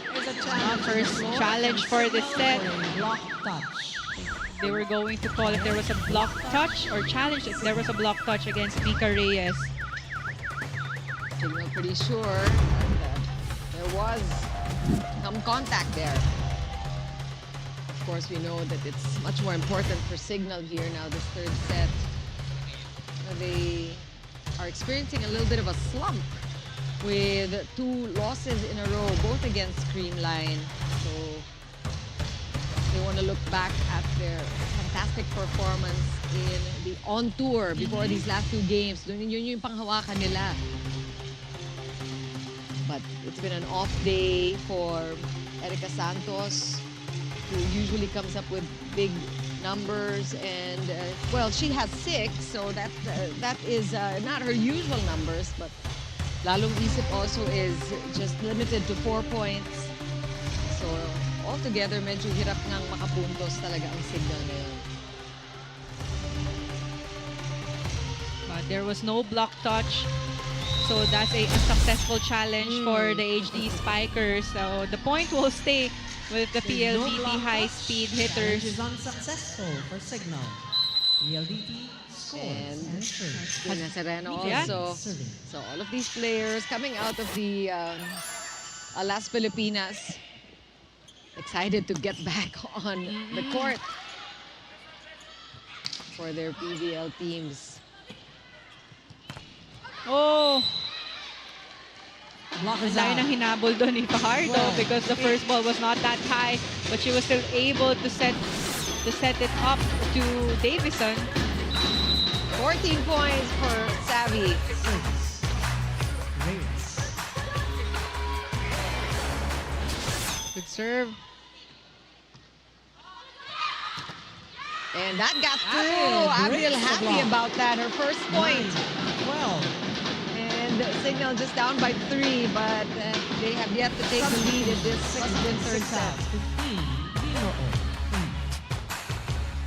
First challenge for this set. Block touch. They were going to call if there was a block touch or challenge if there was a block touch against Mika Reyes. Signal pretty sure that there was some contact there. Of course, we know that it's much more important for Cignal here now, this third set. They are experiencing a little bit of a slump with 2 losses in a row, both against Creamline. So they want to look back at their fantastic performance in the on-tour before these last 2 games. Yun yung panghawakan nila. But it's been an off day for Erica Santos, who usually comes up with big numbers, and well, she has 6, so that is not her usual numbers, but lalong isip also is just limited to 4 points. So altogether, medyo hirap ngang makapuntos talaga ang Cignal ngayon. But there was no block touch. So that's a unsuccessful challenge for the HD Spikers. So the point will stay with the PLDT High Speed Hitters. Challenge is unsuccessful for Cignal. PLDT scores and serves. Tina Sereno Yeah. also. Serving. So all of these players coming out of the Las Pilipinas, excited to get back on the court for their PVL teams. Oh, Block is dahil out. nang hinabol doon ni Fajardo because the first ball was not that high, but she was still able to set it up to Davison. 14 points for Savvy. Service. Reyes. Good serve. And that got Abil through. Abil breaks the happy block. about that. Her first point. 12. And Cignal just down by 3, but they have yet to take the lead in this second and third 6 set. out. 15. 0.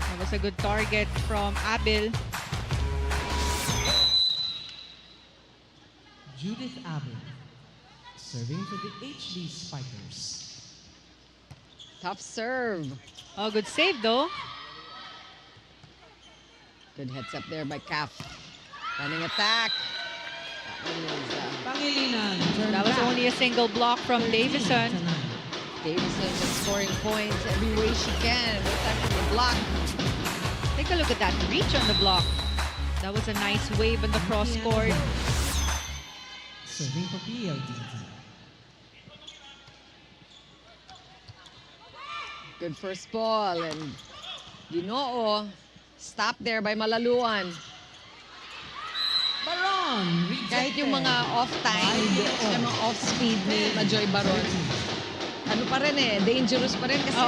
That was a good target from Abil. Judith Abel. Serving for the HD Spikers. Tough serve. Oh, good save though. Good heads up there by Kaf. Running attack. That one is Pangilinan. Turn That was back. only a single block from 13 to Davison. 9. Davison just scoring points every way she can. This time from the block. Take a look at that reach on the block. That was a nice wave on the cross court. Serving for PLDT. Good first ball, and Ginoo stopped there by Malaluan. Baron Kahit yung mga off-time, yung mga off-speed ni Majoy Baron, ano pa rin dangerous pa rin kasi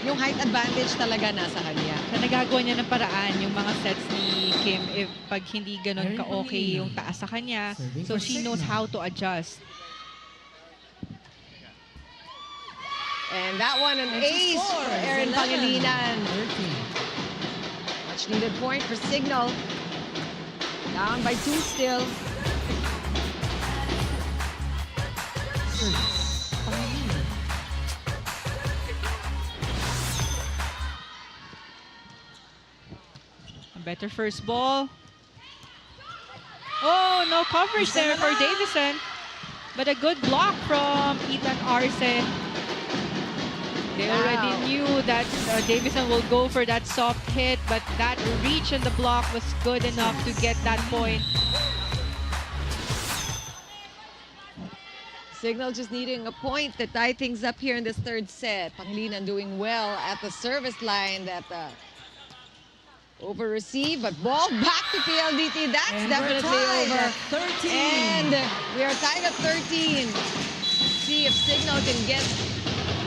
yung height advantage talaga nasa kanya. Na nagagawa niya ng paraan yung mga sets ni Kim if pag hindi ganun ka-okay yung taas sa kanya. So she knows how to adjust. And that one, an ace for Erin Pangilinan. Much needed point for Cignal. Down by 2 still. A better first ball. Oh, no coverage there for Davison. But a good block from Ethan Arce. They already knew that Davison will go for that soft hit, but that reach in the block was good enough to get that point. Cignal just needing a point to tie things up here in this third set. Pangilinan doing well at the service line. That over receive, but ball back to PLDT. That's definitely over. 13. And we are tied at 13. See if Cignal can get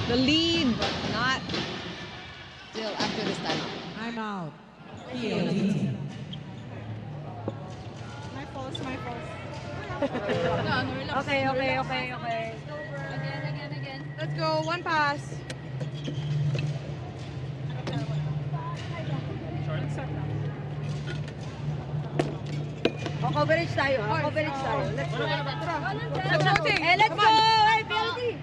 the lead, but not still after this timeout. I'm out. PLDT. My fault, my fault. Okay. Again. Let's go, one pass. Coverage tayo, coverage tayo. Let's go. Let's go! Hey, PLD!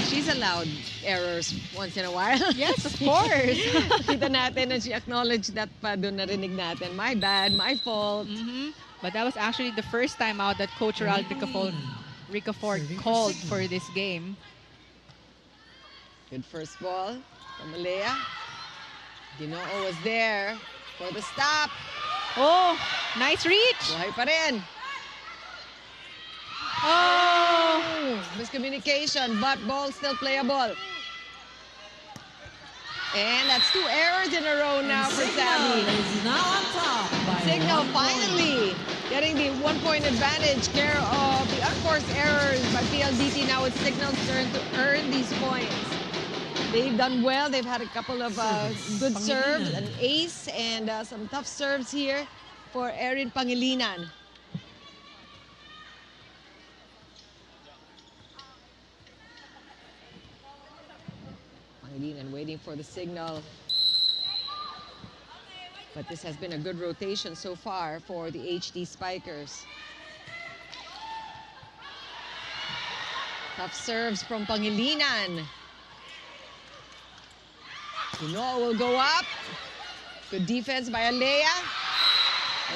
She's allowed errors once in a while. Yes, of course. Kita natin and she acknowledged that pa doon narinig natin. My bad, my fault. But that was actually the first time out that Coach Ral Ricafort called for this game. Good first ball from Malea. Ginoo was there for the stop. Oh, nice reach. Buhay pa rin. Oh, Miscommunication, but ball still playable. And that's 2 errors in a row now for Savvy. Is now on top by Cignal 1 point. finally getting the 1-point advantage, care of the unforced errors by PLDT. Now it's Cignal's turn to earn these points. They've done well. They've had a couple of good serves, an ace, and some tough serves here for Erin Pangilinan. Pangilinan waiting for the signal. But this has been a good rotation so far for the HD Spikers. Tough serves from Pangilinan. Ginoo will go up. Good defense by Alea.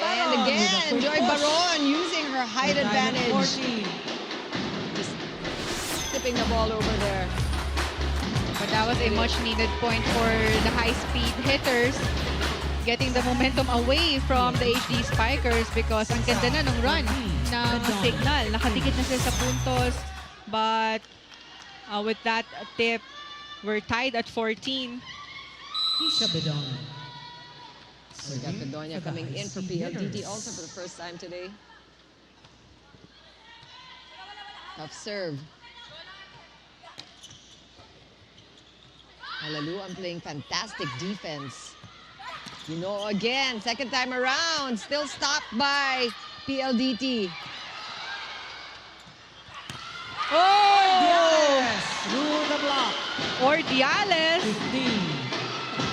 And again, Joy Baron using her height advantage. Just tipping the ball over there. but that was a much-needed point for the high-speed hitters. Getting the momentum away from the HD Spikers because ang ganda na ng run ng Cignal. Nakadikit na sila sa puntos, but with that tip, we're tied at 14. Keisha Bedonia. We got Bedonia coming in for PLDT also for the first time today. Tough serve. Alaluan playing fantastic defense. You know, again, second time around, still stopped by PLDT. Oh! Through the block. Ordiales 15.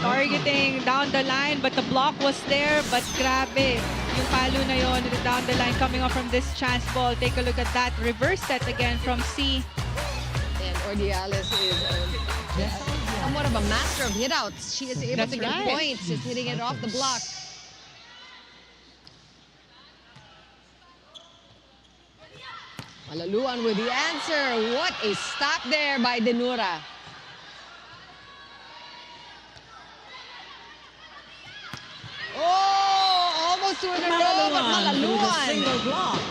targeting down the line, but the block was there. But grabe, yung palo na yon down the line coming off from this chance ball. Take a look at that. Reverse set again from C. And Ordiales is somewhat of a master of hitouts. She is able That's to get right. points, just hitting it off the block. Malaluan with the answer. What a stop there by Denura. Oh, almost two in a row, but Malaluan with a Malaluan. single block.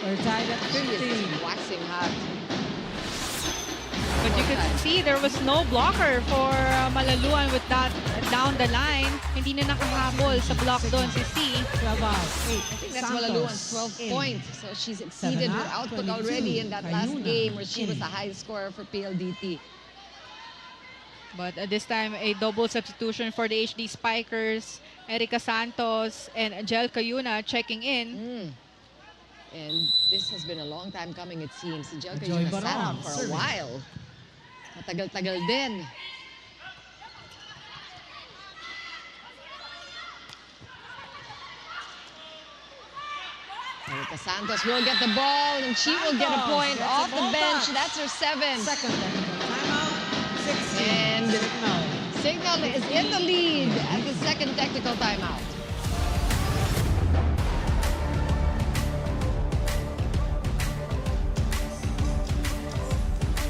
We're tied at She is 50. waxing hot. But you could see there was no blocker for Malaluan with that down the line. Hindi na nakahabol sa block doon si C. 12 out. I think that's Malaluan's 12 points. So she's exceeded her output already in that last game where she was the highest scorer for PLDT. But this time, a double substitution for the HD Spikers. Erica Santos and Angel Cayuna checking in. And this has been a long time coming, it seems. Si Jelka Joy sat Barong, out for a serving. while. Matagal-tagal din. Erica Santos will get the ball and she will get a Santos point gets a off the ball bench. touch. That's her 7th. Second technical timeout. 16. And Cignal. Cignal is in the lead at the second technical timeout.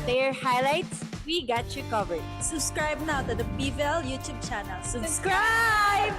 Player highlights, we got you covered. Subscribe now to the PVL YouTube channel. Subscribe!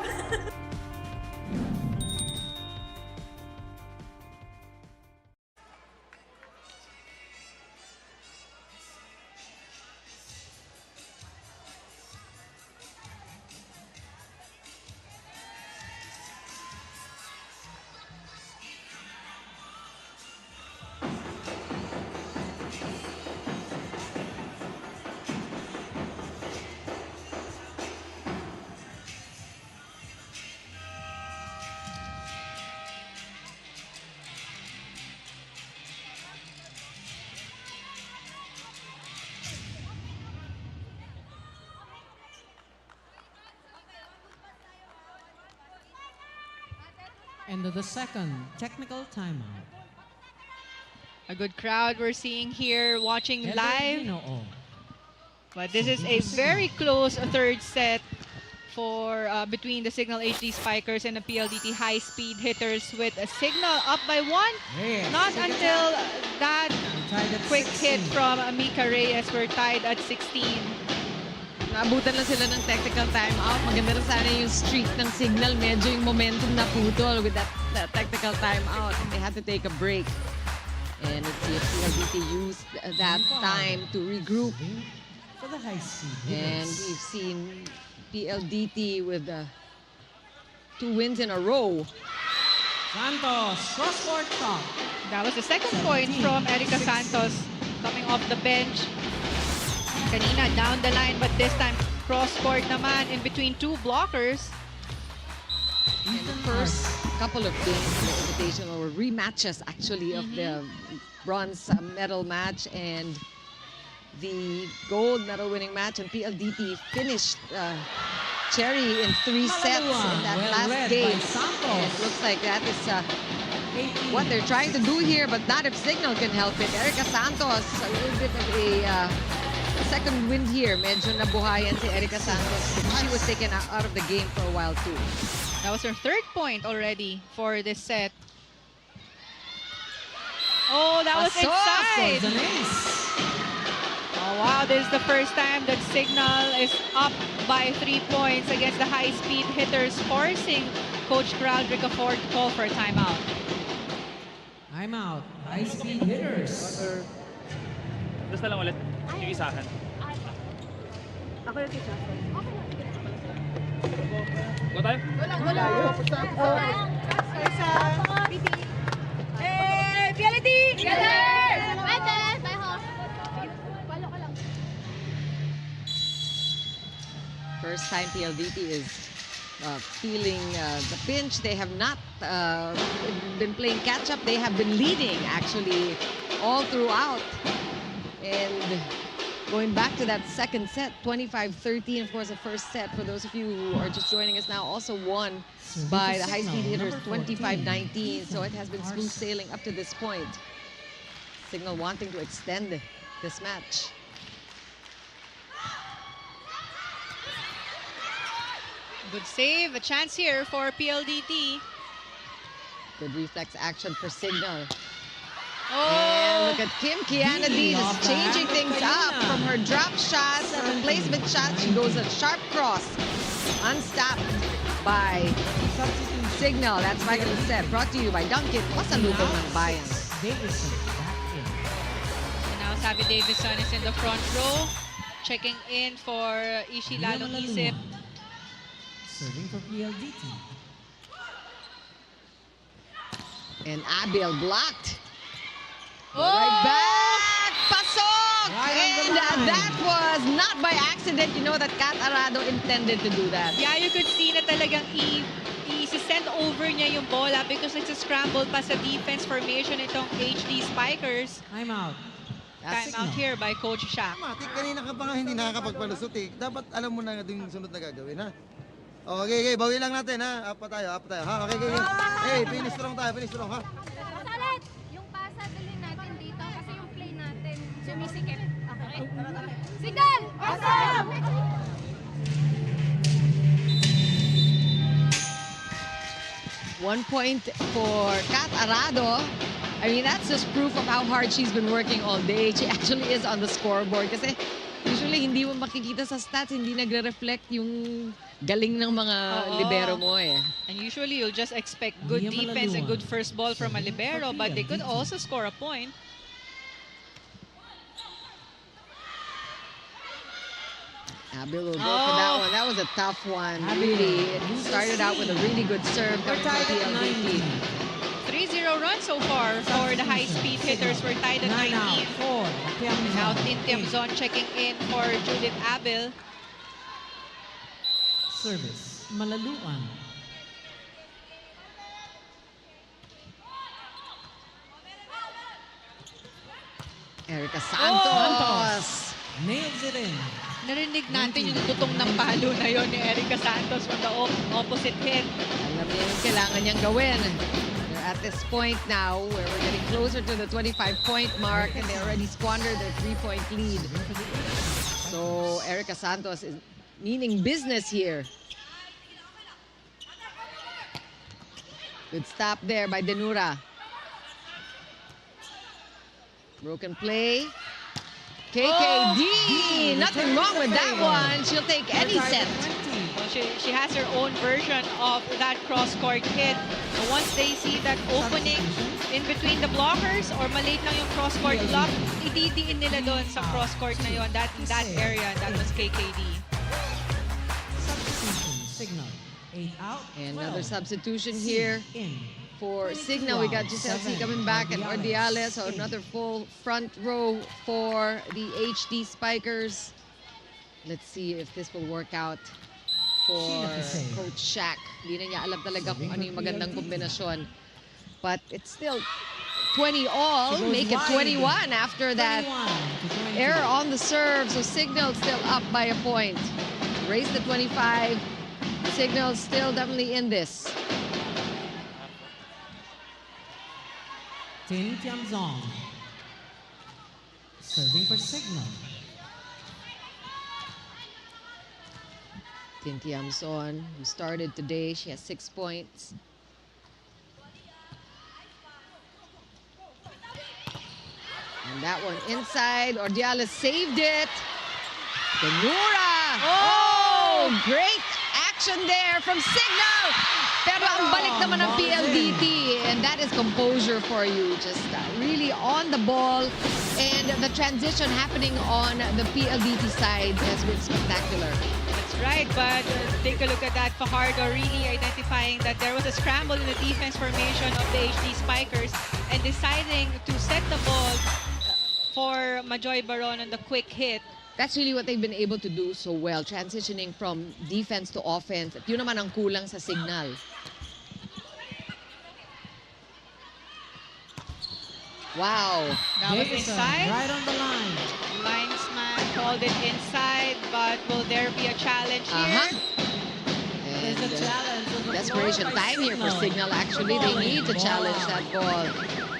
End of the second technical timeout. A good crowd we're seeing here watching live. But this is a very close third set for between the Cignal HD Spikers and the PLDT High Speed Hitters with a Cignal up by 1. Reyes, Not take it until out. that Tied at quick 16. hit from Mika Reyes. We're tied at 16. Naabutan lang sila ng technical timeout. Maganda rin sana yung streak ng Cignal. Medyo yung momentum na putol with that technical timeout. They had to take a break. And let's see if PLDT used that time to regroup. For the high speed And hitters. we've seen PLDT with 2 wins in a row. Santos, cross-court top. That was the second point from Erica Santos coming off the bench. Kanina down the line, but this time cross-court naman in between 2 blockers. And the first couple of games in the Invitational were rematches actually of the bronze medal match and the gold medal winning match. And PLDT finished Cherry in 3 sets in that Well last read game. by Santos. And it looks like that is what they're trying to do here, but not if Cignal can help it. Erica Santos, a little bit of a second wind here. Medyo nabuhayan si Erica Santos. She was taken out of the game for a while too. That was her 3rd point already for this set. Oh, that was Pasok! inside. An ace. Oh, wow, this is the first time that Cignal is up by 3 points against the high-speed hitters, forcing Coach Crowdrick Ford to call for a timeout. Timeout. High speed hitters. Basta lang ulit. Yung isahan. Ako yung teacher. Go tayo? Hey, PLDT! First time PLDT is feeling the pinch. They have not been playing catch-up. They have been leading, actually, all throughout. And going back to that second set, 25-13, of course, the first set, for those of you who are just joining us now, also won by the high-speed hitters, 25-19. So it has been smooth sailing up to this point. Cignal wanting to extend this match. Good save, a chance here for PLDT. Good reflex action for Cignal. Oh, And look at Kim Kianadi just changing things up from her drop shots and replacement shots. She goes a sharp cross, unstopped by Cignal. That's Michael Set, brought to you by Dunkin'. Pasalubong ng bayan. Davison back in. So now Sabi Davison is in the front row, checking in for Ishi Lalong Isip. Serving for PLDT. And Abil blocked. Oh! Right back! Pasok! Right on the And line. that was not by accident. You know that Kat Arado intended to do that. Yeah, you could see na talagang i-send over niya yung bola because it's a scramble pa sa defense formation itong HD Spikers. Time out. Time out here by Coach Shaq. Matik, kanina ka pa nga hindi nakakapagpalusot eh. Dapat alam mo na yung sunod na gagawin, ha? Okay, bawi lang natin, ha? Up pa tayo, ha? Okay. Hey, finish strong tayo, ha? Salat! Yung pasa dalhin natin dito kasi yung play natin sumisikip. Okay? Signal! Awesome! 1 point for Kat Arado. I mean, that's just proof of how hard she's been working all day. She actually is on the scoreboard. Kasi usually hindi mo makikita sa stats, hindi nagre-reflect yung galing ng mga libero mo eh. And usually you'll just expect good defense and good first ball from a libero, but they could also score a point. Abil will go for that one. That was a tough one. Really, it started out with a really good serve coming from PLDT. 3-0 run so far for the High Speed Hitters. We're tied at 19. Now Tin Tiamzon checking in for Judith Abil. Service. Malaluan. Erica Santos. Nails it in. Narinig natin yung tutong ng palo na yon ni Erica Santos from the opposite hit. Alam niya yung kailangan niyang gawin. They're at this point now where we're getting closer to the 25-point mark and they already squandered their 3-point lead. So Erica Santos is meaning business here. Good stop there by Denura. Broken play. KKD! Nothing wrong with that one. She'll take any set. Well, she has her own version of that cross-court hit. So once they see that opening in between the blockers or malate lang yung cross-court block, ididiin nila doon sa cross-court na yon, that area. That was KKD. Substitution. Signal. 8 out. And another 12. substitution here. In. For Cignal, we got Giselle C coming back and Ordiales, so another full front row for the HD Spikers. Let's see if this will work out for Coach Shaq. Hindi na niya alam talaga kung ano yung magandang kombinasyon. But it's still 20 all, make it 21 after that error on the serve. So Cignal still up by a point. Raise the 25. Cignal still definitely in this. Tin Tiamzon. Serving for Signal. Tin Tiamzon, who started today, she has 6 points. And that one inside, Ordiales saved it. Denura! Oh, great action there from Cignal! Pero ang balik naman ng PLDT, and that is composure for you. Just really on the ball, and the transition happening on the PLDT side has been spectacular. That's right, but take a look at that. Fajardo really identifying that there was a scramble in the defense formation of the HD Spikers and deciding to set the ball for Majoy Baron on the quick hit. That's really what they've been able to do so well, transitioning from defense to offense. At yun naman ang kulang sa Cignal. Wow. That was inside. Right on the line. Linesman called it inside, but will there be a challenge here? And There's a challenge. desperation time here for Cignal. Actually, they need to challenge that ball.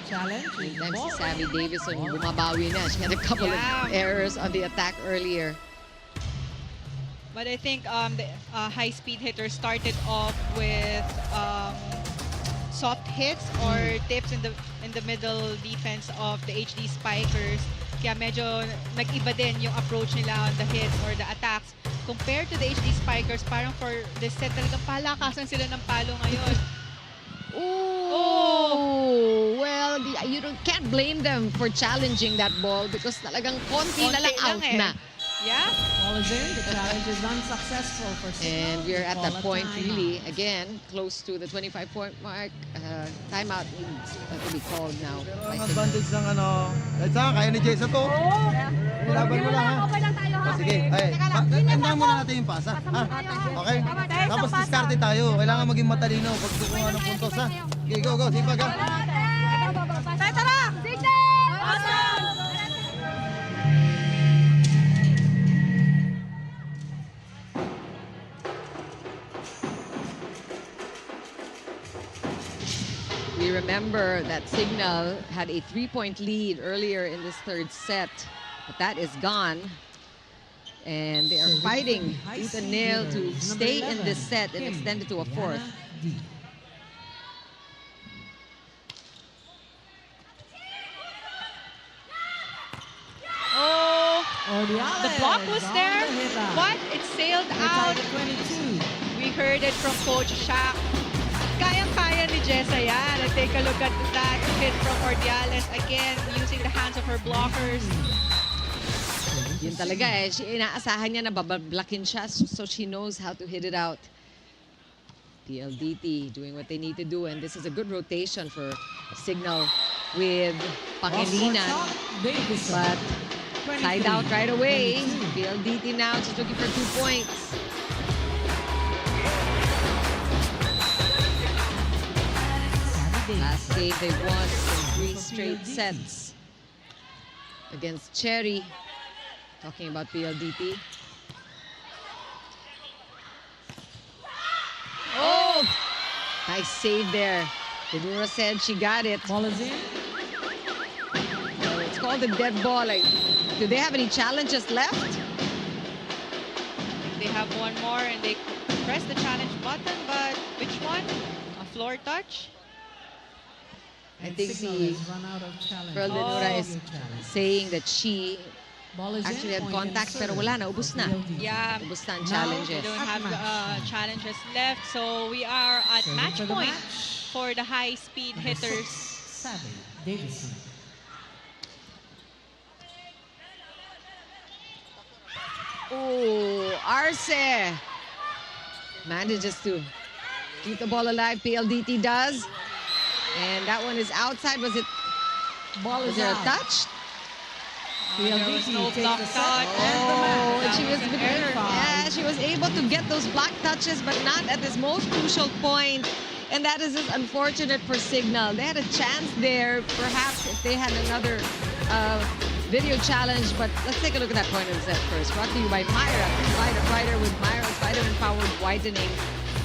Challenge. Sometimes si Savvy Davison bumabawi na. She had a couple of errors on the attack earlier. But I think the High Speed Hitters started off with soft hits or tips in the middle defense of the HD Spikers. Kaya medyo nag-iba din yung approach nila on the hits or the attacks. Compared to the HD Spikers, parang for this set talagang palakasan sila ng palo ngayon. Oh, well, you can't blame them for challenging that ball because talagang konti na lang out na. Yeah. Ball is in. The challenge is unsuccessful for Cignal. And we're at that Call a point timeout. really, again, close to the 25-point mark. Timeout needs to be called now. Ang advantage ng ano, kahit saan, kaya ni Jessa to. Nilaban mo lang ha. Sige, ay, andahan muna natin yung pasa. Ha? Okay? Tapos diskarte tayo. Kailangan maging matalino pag kukuha ng puntos ha. Okay, go, go. Sipag ha. Tara! Signal! Awesome! We remember that Cignal had a 3-point lead earlier in this third set, but that is gone. And they are fighting tooth and nail to stay in this set and extend it to a fourth. Oh, Ordiales the block was on there, the hit out. but it sailed For out. target 22. We heard it from Coach Shaq. Kayang-kaya ni Jessa yan. And take a look at that hit from Ordiales. Again, using the hands of her blockers. Yun talaga eh. Inaasahan niya na babablakin siya so she knows how to hit it out. PLDT doing what they need to do, and this is a good rotation for Cignal with Pangilinan. But tied out right away. PLDT now just looking for 2 points. Last game they won in 3 straight sets against Cherry. Talking about PLDT. Oh! Nice save there. Dedura said she got it. Ball is in. It's called a dead ball. Like, do they have any challenges left? They have one more and they press the challenge button, but which one? A floor touch? I think Cignal the has run out of challenge. Pearl Denura is Challenge. saying that she Ball is in, actually had point and contact pero serve wala na, ubos na. for PLDT. Yeah. Ubos na ang We challenges. don't have challenges left, so we are at Serving match for the point match. for the high-speed Number hitters. 6, Savvy Davison. Oh, Arce manages to keep the ball alive. PLDT does. And that one is outside. Was Ball is there a out. touch? There was no takes block the set touch. and the match. And she was an error. yeah, she was able to get those block touches, but not at this most crucial point. And that is just unfortunate for Cignal. They had a chance there, perhaps if they had another video challenge. But let's take a look at that point of the set first. Brought to you by Myra, Vitamin with Myra's vitamin-powered whitening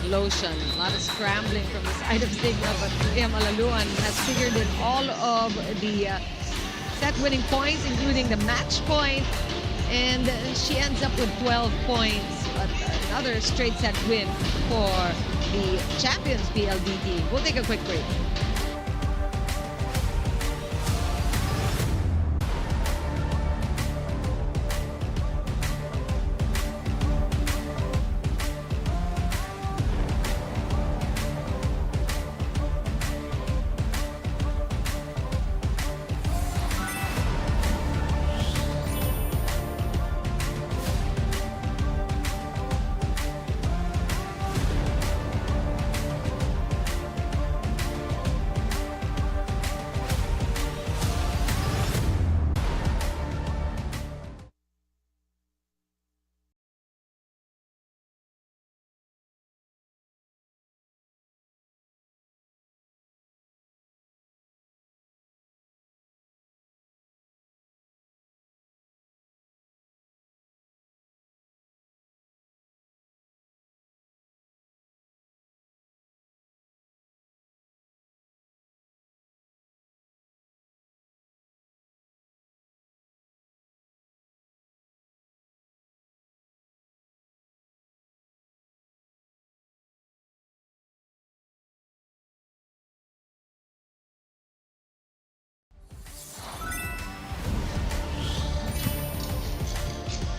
lotion. A lot of scrambling from the side of Cignal, but Leah Malaluan has figured in all of the set-winning points, including the match point, and she ends up with 12 points. But another straight set win for the champions PLDT. We'll take a quick break.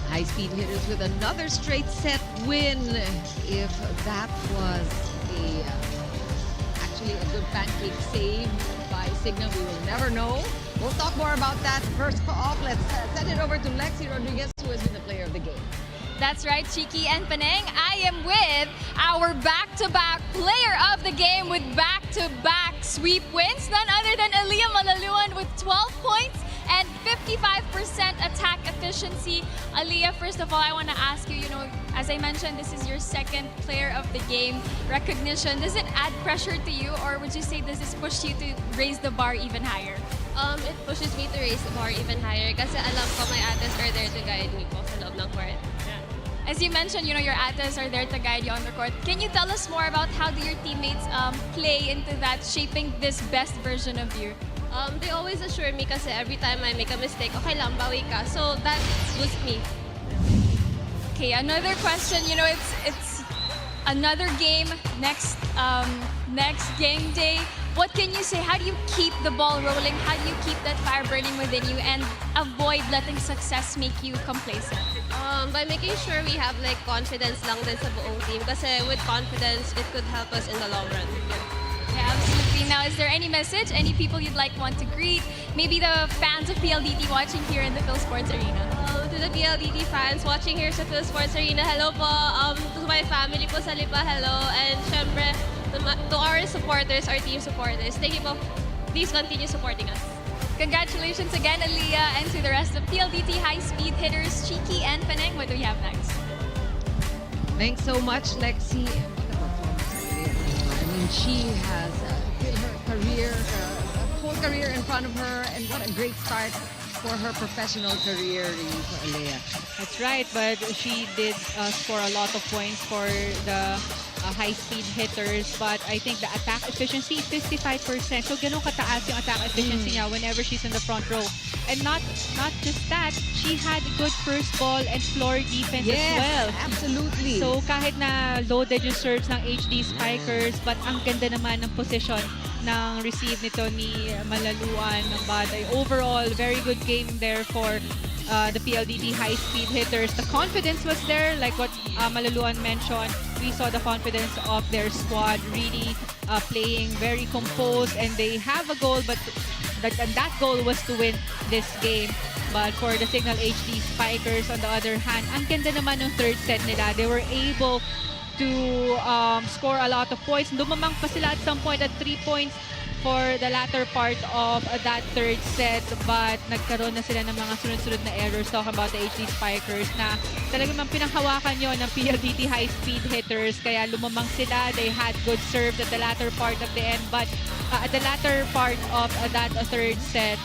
High Speed Hitters with another straight set win. If that was actually a good pancake save by Cignal, we will never know. We'll talk more about that. First off, let's send it over to Lexi Rodriguez, who has been the player of the game. That's right, Chiki and Paneng. I am with our back-to-back player of the game with back-to-back sweep wins. None other than Aliyah Malaluan with 12 points and 55% attack efficiency. Aliyah, first of all, I want to ask you, as I mentioned, this is your second player of the game recognition. Does it add pressure to you, or would you say does this push you to raise the bar even higher? It pushes me to raise the bar even higher kasi alam ko my ates are there to guide me po sa loob ng court. As you mentioned, your ates are there to guide you on the court. Can you tell us more about how do your teammates play into that, shaping this best version of you? They always assure me kasi every time I make a mistake, okay lang, bawi ka. So that boosts me. Okay, another question. It's another game next game day. What can you say? How do you keep the ball rolling? How do you keep that fire burning within you and avoid letting success make you complacent? By making sure we have confidence lang din sa buong team kasi with confidence, it could help us in the long run. Yeah, absolutely. Now, is there any message, any people you'd want to greet? Maybe the fans of PLDT watching here in the Phil Sports Arena. To the PLDT fans watching here sa Phil Sports Arena, hello po. To my family po sa Lipa, hello. And syempre, to our supporters, our team supporters, thank you po. Please continue supporting us. Congratulations again, Aliyah, and to the rest of PLDT High Speed Hitters, Chiki and Paneng. What do we have next? Thanks so much, Lexi. What a performance, Aliyah. I mean, she has her career, a whole career in front of her, and what a great start for her professional career, really, for Aliyah. That's right, but she did score a lot of points for the high-speed hitters, but I think the attack efficiency, 55%. So ganun kataas yung attack efficiency niya whenever she's in the front row. And not just that, she had good first ball and floor defense as well. Absolutely. So kahit na loaded yung serves ng HD Spikers, but ang ganda naman ng position ng receive nito ni Malaluan. But overall, very good game there for the PLDT High Speed Hitters. The confidence was there, like what Malaluan mentioned. We saw the confidence of their squad really playing very composed, and they have a goal, but that goal was to win this game. But for the Cignal HD Spikers, on the other hand, ang ganda naman ng third set nila. They were able to score a lot of points. Lumamang pa sila at some point at 3 points for the latter part of that third set, but nagkaroon na sila ng mga sunod-sunod na errors. Talking about the HD Spikers na talagang pinanghawakan yun ng PLDT High Speed Hitters, kaya lumamang sila. They had good serves at the latter part of the end, but at the latter part of that third set,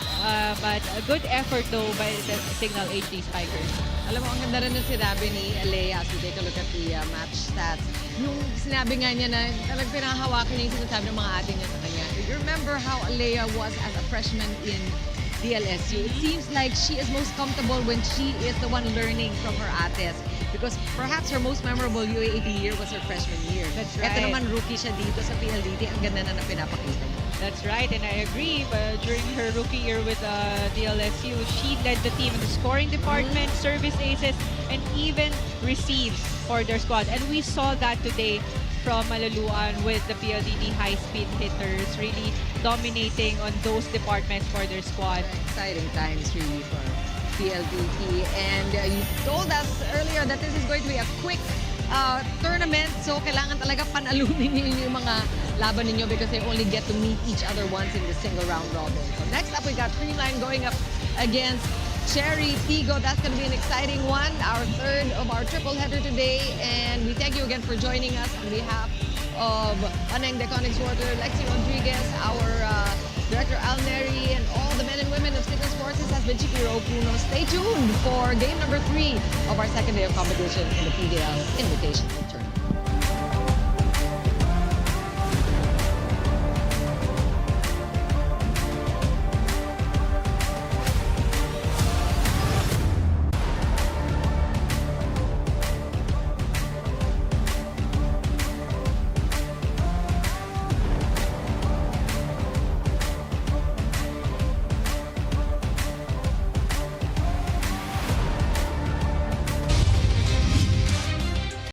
but a good effort though by the Cignal HD Spikers. Alam mo, ang ganda rin ng sinabi ni Aliyah as we take a look at the match stats. Yung sinabi nga niya na talagang pinahawakan niya yung sinasabi ng mga ating niya sa kanya. You remember how Aliyah was as a freshman in DLSU? It seems like she is most comfortable when she is the one learning from her ates, because perhaps her most memorable UAAP year was her freshman year. That's right. Ito naman rookie siya dito sa PLDT. Ang ganda na pinapakita niya. That's right, and I agree. But during her rookie year with DLSU, she led the team in the scoring department, service aces, and even receives for their squad. And we saw that today from Malaluan with the PLDT High Speed Hitters, really dominating on those departments for their squad. Exciting times really for PLDT. And you told us earlier that this is going to be a quick tournament, so kailangan talaga panalunin niyo yung mga laban ninyo because they only get to meet each other once in the single round robin. So next up, we got Freeline going up against Cherry Tigo. That's going to be an exciting one, our third of our triple header today. And we thank you again for joining us on behalf of Paneng Deconics Water, Lexi Rodriguez, our Director Al Neri, and all the men and women of Cignal Sports. This has been Chikiro Puno. Stay tuned for game number 3 of our second day of competition in the PVL Invitational Tournament.